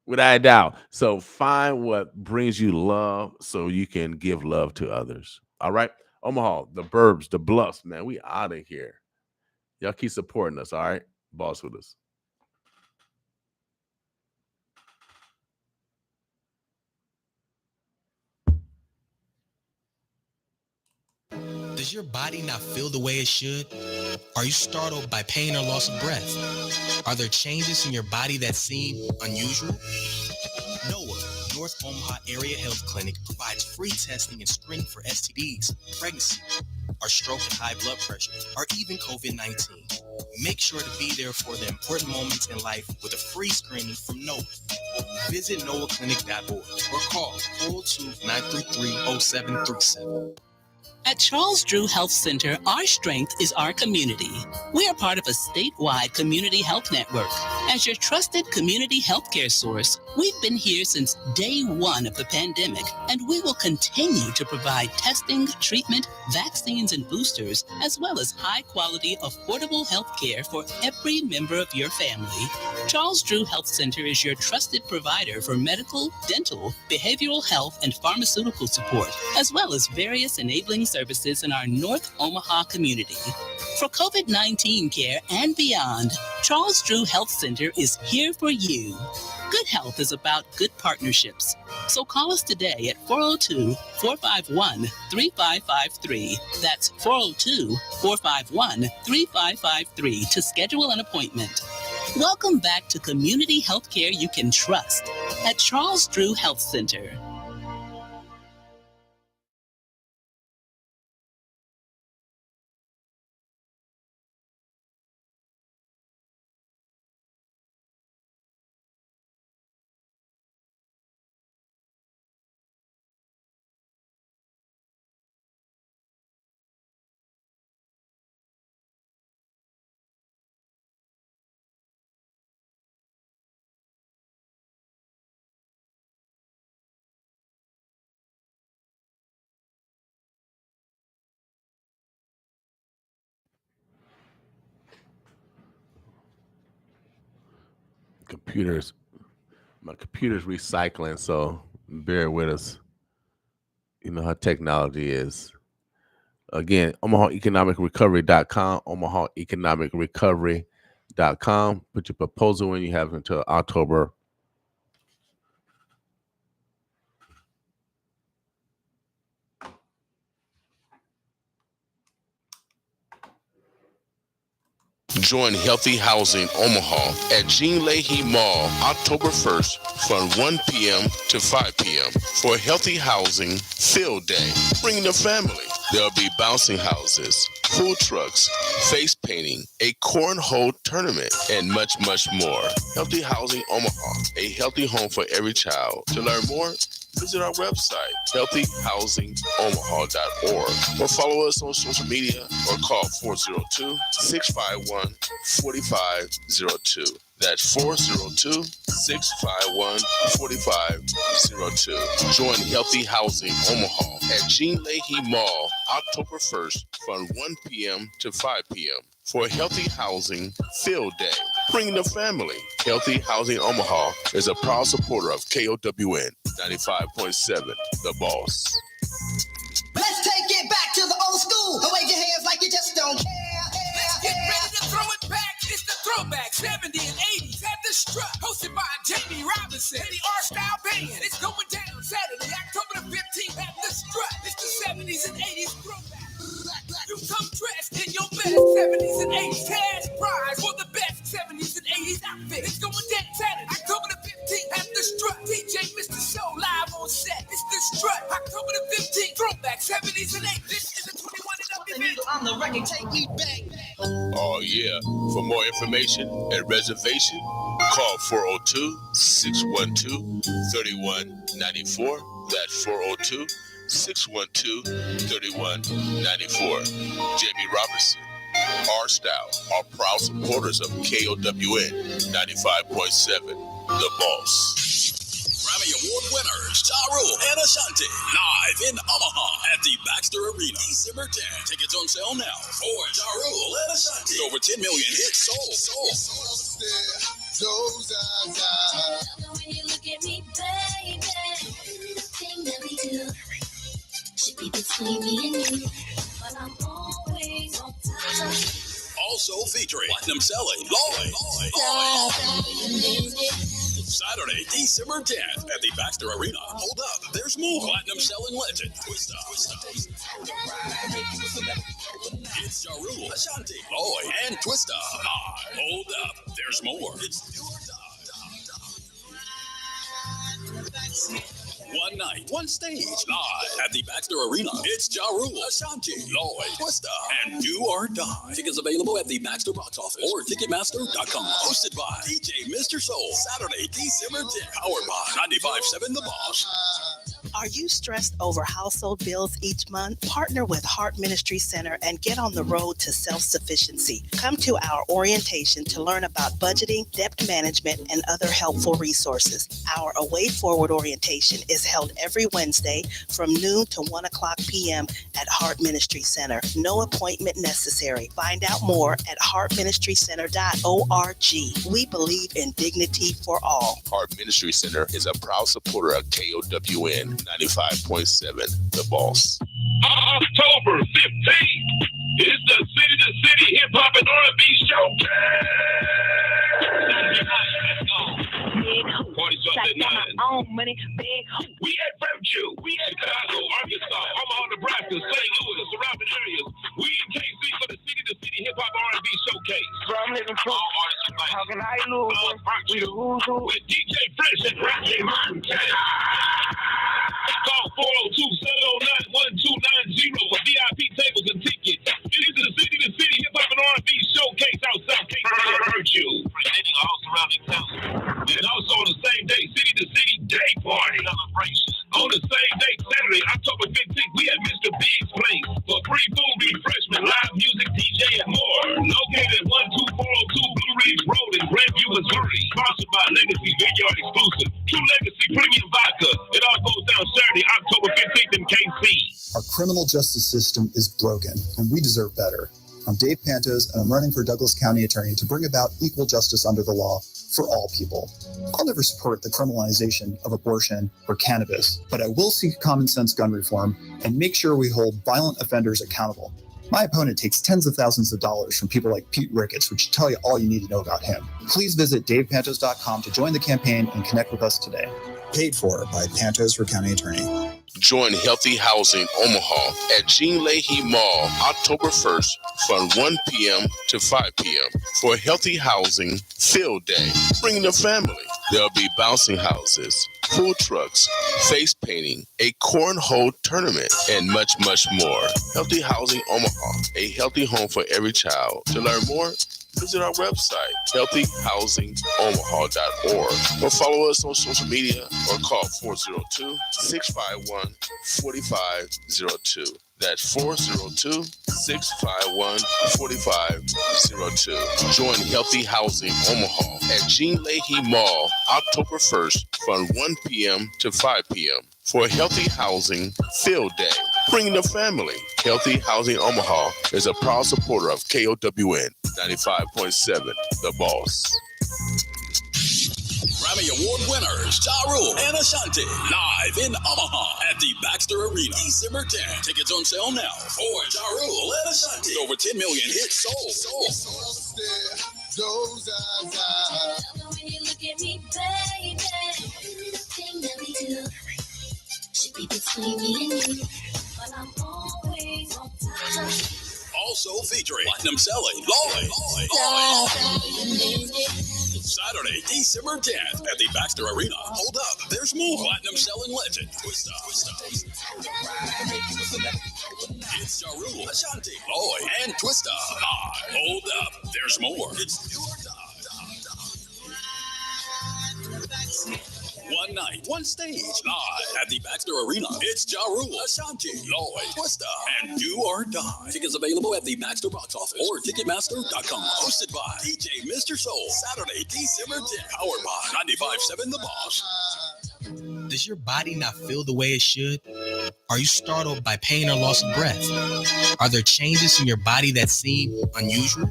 Without a doubt. So find what brings you love so you can give love to others. All right? Omaha, the Burbs, the Bluffs, man, we out of here. Y'all keep supporting us, all right? Boss with us. Does your body not feel the way it should? Are you startled by pain or loss of breath? Are there changes in your body that seem unusual? NOAH, North Omaha Area Health Clinic, provides free testing and screening for STDs, pregnancy, or stroke and high blood pressure, or even COVID-19. Make sure to be there for the important moments in life with a free screening from NOAH. Visit noahclinic.org or call 402-933-0737. At Charles Drew Health Center, our strength is our community. We are part of a statewide community health network. As your trusted community healthcare source, we've been here since day one of the pandemic, and we will continue to provide testing, treatment, vaccines, and boosters, as well as high-quality, affordable healthcare for every member of your family. Charles Drew Health Center is your trusted provider for medical, dental, behavioral health, and pharmaceutical support, as well as various enabling services in our North Omaha community. For COVID-19 care and beyond, Charles Drew Health Center is here for you. Good health is about good partnerships. So call us today at 402-451-3553. That's 402-451-3553 to schedule an appointment. Welcome back to community healthcare you can trust at Charles Drew Health Center. My computer's recycling, so bear with us. You know how technology is. Again, OmahaEconomicRecovery.com, OmahaEconomicRecovery.com. Put your proposal in. You have until October. Join Healthy Housing Omaha at Jean Leahy Mall October 1st from 1 p.m. to 5 p.m. for Healthy Housing Field Day. Bring the family. There'll be bouncing houses, food trucks, face painting, a cornhole tournament, and much, much more. Healthy Housing Omaha, a healthy home for every child. To learn more, visit our website, healthyhousingomaha.org, or follow us on social media or call 402-651-4502. That's 402-651-4502. Join Healthy Housing Omaha at Jean Leahy Mall October 1st from 1 p.m. to 5 p.m. for Healthy Housing Field Day. Bring the family. Healthy Housing Omaha is a proud supporter of KOWN 95.7, The Boss. Let's take it back to the old school. Wave your hands like you just don't care. Let's get ready to throw it back. It's the throwback 70 and 80s at the Strut, hosted by Jamie Robinson and the R-Style Band. It's going down Saturday, October the 15th at the Strut. It's the 70s and 80s throwback. You come dressed in your best 70s and 80s cash prize for the best 70s and 80s outfit. It's going down Saturday, October the 15th at the Strut. DJ Mr. Show live on set. It's the Strut, October the 15th. Throwback 70s and 80s. This is a 21 and up event. On the record, take you back. Oh, yeah. For more information and reservation, call 402-612-3194. That's 402-612-3194. Jamie Robertson, R-Style, are proud supporters of KOWN 95.7, The Boss. Grammy Award winners Ja Rule and Ashanti live in Omaha at the Baxter Arena. December 10th. Tickets on sale now for Ja Rule and Ashanti. Over 10 million hits sold. When you look at me, baby, everything that we do should be between me and you, but I'm always on time. Also featuring platinum selling Lloyd. Saturday, December 10th at the Baxter Arena. Hold up, there's more. Platinum selling legend Twista. It's Ja Rule, Ashanti, Lloyd, and Twista. Hold up, there's more. It's do or die. One night, one stage, live at the Baxter Arena. It's Ja Rule, Ashanti, Lloyd, Twista, and Do or Die. Tickets available at the Baxter box office or Ticketmaster.com. Hosted by DJ Mr. Soul. Saturday, December 10th. Powered by 95.7 The Boss. Are you stressed over household bills each month? Partner with Heart Ministry Center and get on the road to self-sufficiency. Come to our orientation to learn about budgeting, debt management, and other helpful resources. Our Away Forward orientation is held every Wednesday from noon to 1 o'clock p.m. at Heart Ministry Center. No appointment necessary. Find out more at heartministrycenter.org. We believe in dignity for all. Heart Ministry Center is a proud supporter of KOWN 95.7, The Boss. October 15th is the City to City Hip Hop and R&B Showcase. Party starts at 9. Own money, big. We at Virtue. We at Chicago, Arkansas, Omaha, Nebraska, St. Louis, and surrounding areas. We in KC for the City to City Hip Hop R&B Showcase. From living fruit. All artists unite. How can I lose? We the who's who. With DJ Fresh and Rocky Montana. Call 402-709-1290 for VIP tables and tickets. This is the City to City Hip Hop and R&B Showcase out South KC at Virtue. Presenting all surrounding towns. And also on the same day, City to City Day Party celebration. On the same day, Saturday, October 15th, we at Mr. Big's Place for free food, refreshment, live music, DJ, and more. Located at 12402 Blue Ridge Road in Grandview, Missouri. Sponsored by Legacy Vineyard Exclusive. True Legacy Premium Vodka. It all goes down Saturday, October 15th in KC. Our criminal justice system is broken, and we deserve better. I'm Dave Pantos, and I'm running for Douglas County Attorney to bring about equal justice under the law for all people. I'll never support the criminalization of abortion or cannabis, but I will seek common sense gun reform and make sure we hold violent offenders accountable. My opponent takes tens of thousands of dollars from people like Pete Ricketts, which tell you all you need to know about him. Please visit davepantos.com to join the campaign and connect with us today. Paid for by Pantos for County Attorney. Join Healthy Housing Omaha at Jean Leahy Mall October 1st from 1 p.m. to 5 p.m. for Healthy Housing Field Day. Bring the family. There'll be bouncing houses, food trucks, face painting, a cornhole tournament, and much, much more. Healthy Housing Omaha, a healthy home for every child. To learn more, visit our website, healthyhousingomaha.org, or follow us on social media or call 402-651-4502. That's 402-651-4502. Join Healthy Housing Omaha at Jean Leahy Mall October 1st from 1 p.m. to 5 p.m. for Healthy Housing Field Day. Bring the family. Healthy Housing Omaha is a proud supporter of KOWN 95.7, The Boss. Grammy Award winners Ja Rule and Ashanti live in Omaha at the Baxter Arena December 10th. Tickets on sale now for Ja Rule and Ashanti. Over 10 million hits sold. When you look at me, baby, everything that we do should be between me and you, but I'm always on time. Also featuring Platinum Selling Lloyd. Saturday, December 10th at the Baxter Arena. Hold up, there's more. Platinum Selling legend Twista. It's Ja Rule, Ashanti, Lloyd, and Twista. Hold up, there's more. It's do or die. One night, one stage, live at the Baxter Arena. It's Ja Rule, Ashanti, Lloyd, Twista, and Do or Die. Tickets available at the Baxter box office or Ticketmaster.com. Hosted by DJ Mr. Soul. Saturday, December 10th. Powered by 95.7 The Boss. Does your body not feel the way it should? Are you startled by pain or loss of breath? Are there changes in your body that seem unusual?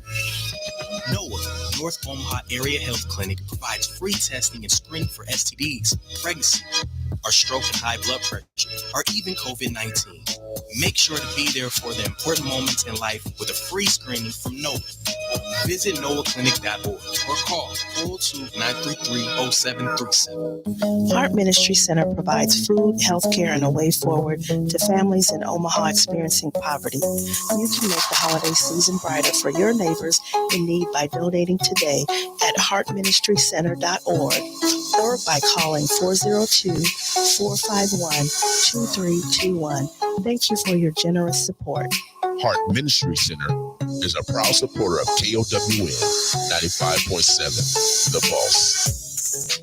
NOAH, North Omaha Area Health Clinic, provides free testing and screening for STDs, pregnancy, or stroke and high blood pressure, or even COVID-19. Make sure to be there for the important moments in life with a free screening from NOAH. Visit NOAHclinic.org or call 402-933-0737. Heart Ministry Center provides food, health care, and a way forward to families in Omaha experiencing poverty. You can make the holiday season brighter for your neighbors in need by donating today at heartministrycenter.org or by calling 402-451-2321. Thank you for your generous support. Heart Ministry Center is a proud supporter of KOWN 95.7, The Boss.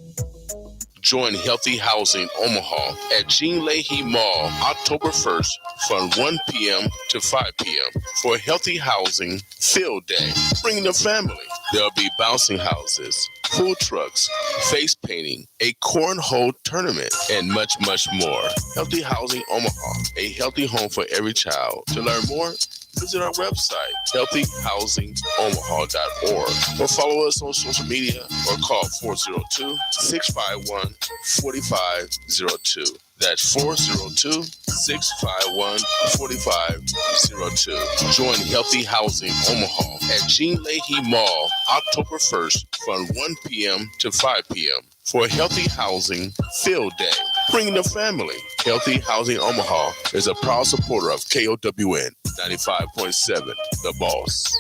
Join Healthy Housing Omaha at Jean Leahy Mall October 1st from 1 p.m. to 5 p.m. for Healthy Housing Field Day. Bring the family. There'll be bouncing houses, food trucks, face painting, a cornhole tournament, and much, much more. Healthy Housing Omaha, a healthy home for every child. To learn more, visit our website, healthyhousingomaha.org, or follow us on social media or call 402-651-4502. That's 402-651-4502. Join Healthy Housing Omaha at Jean Leahy Mall October 1st from 1 p.m. to 5 p.m. for Healthy Housing Field Day. Bring the family. Healthy Housing Omaha is a proud supporter of KOWN 95.7, The Boss.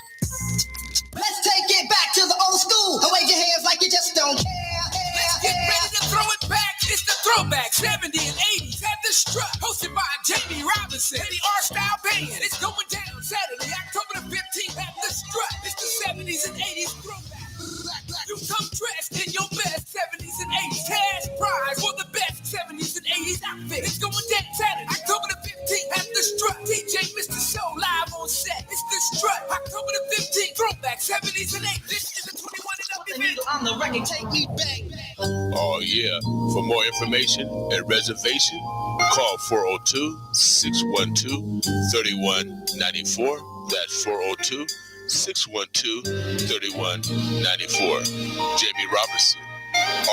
Let's take it back to the old school. Wave your hands like you just don't care. Let's get ready to throw it back. It's the throwback 70s and 80s at the Strut, hosted by Jamie Robinson and the R-Style Band. It's going down Saturday, October the 15th at the Strut. It's the 70s and 80s throwback. You come dressed in your best 70s and 80s. Cash prize for the best 70s and 80s outfit. It's going down Saturday, October the 15th at the Strut. DJ Mr. Show live on set. It's the Strut, October the 15th. Throwback 70s and 80s. This is a 21 and up event. On the record, take me back. Oh, yeah. For more information and reservation, call 402-612-3194. That's 402-612-3194. Jamie Robinson,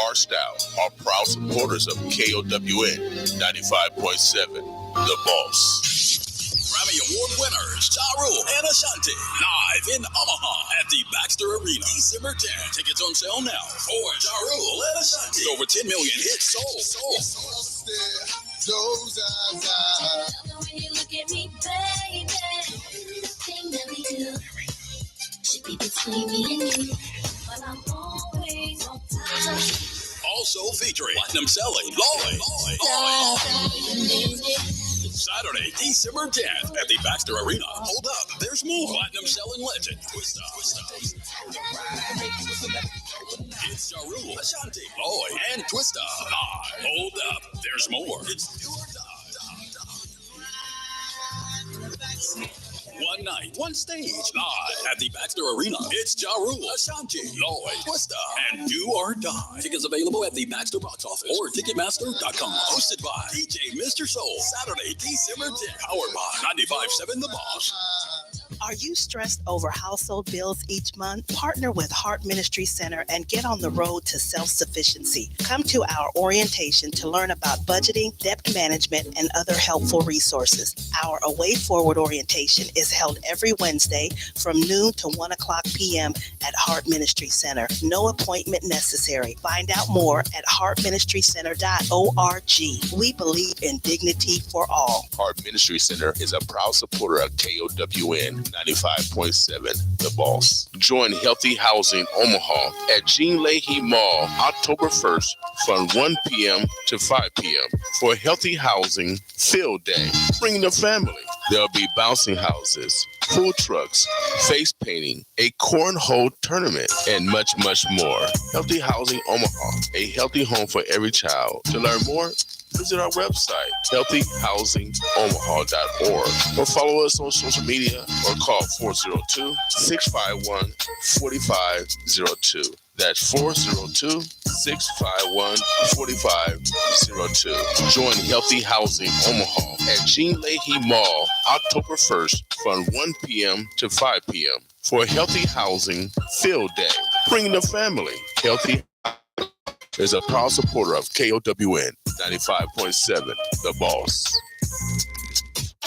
R-Style, are proud supporters of KOWN 95.7, The Boss. Grammy Award winners Ja Rule and Ashanti live in Omaha at the Baxter Arena December 10th. Tickets on sale now for Ja Rule and Ashanti. Over 10 million hits sold. Those eyes. When you look at me, baby, everything that we do should be between me and you. But I'm always on time. Also featuring Platinum Selling Lloyd. Saturday, December 10th at the Baxter Arena. Hold up, there's more. Platinum Selling legend Twista. It's Ja Rule, Ashanti, Lloyd, and Twista. Hold up, there's more. It's Do or Die. One night, one stage, live at the Baxter Arena. It's Ja Rule, Ashanti, Lloyd, Twista, and Do or Die. Tickets available at the Baxter box office or Ticketmaster.com. Hosted by DJ Mr. Soul. Saturday, December 10th. Powered by 95.7 The Boss. Are you stressed over household bills each month? Partner with Heart Ministry Center and get on the road to self-sufficiency. Come to our orientation to learn about budgeting, debt management, and other helpful resources. Our Away Forward orientation is held every Wednesday from noon to 1 o'clock p.m. at Heart Ministry Center. No appointment necessary. Find out more at heartministrycenter.org. We believe in dignity for all. Heart Ministry Center is a proud supporter of KOWN 95.7 The Boss. Join Healthy Housing Omaha at Jean Leahy Mall October 1st from 1 p.m. to 5 p.m. for Healthy Housing Field Day. Bring the family. There'll be bouncing houses, food trucks, face painting, a cornhole tournament, and much, much more. Healthy Housing Omaha, a healthy home for every child. To learn more, visit our website, healthyhousingomaha.org, or follow us on social media or call 402-651-4502. That's 402-651-4502. Join Healthy Housing Omaha at Jean Leahy Mall October 1st from 1 p.m. to 5 p.m. for Healthy Housing Field Day. Bring the family. Healthy is a proud supporter of KOWN 95.7 The Boss.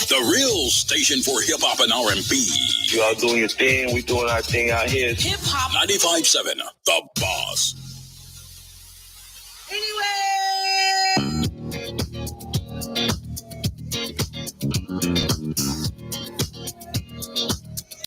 The real station for hip hop and R&B. You all doing your thing, we doing our thing out here. Hip hop 95.7 The Boss.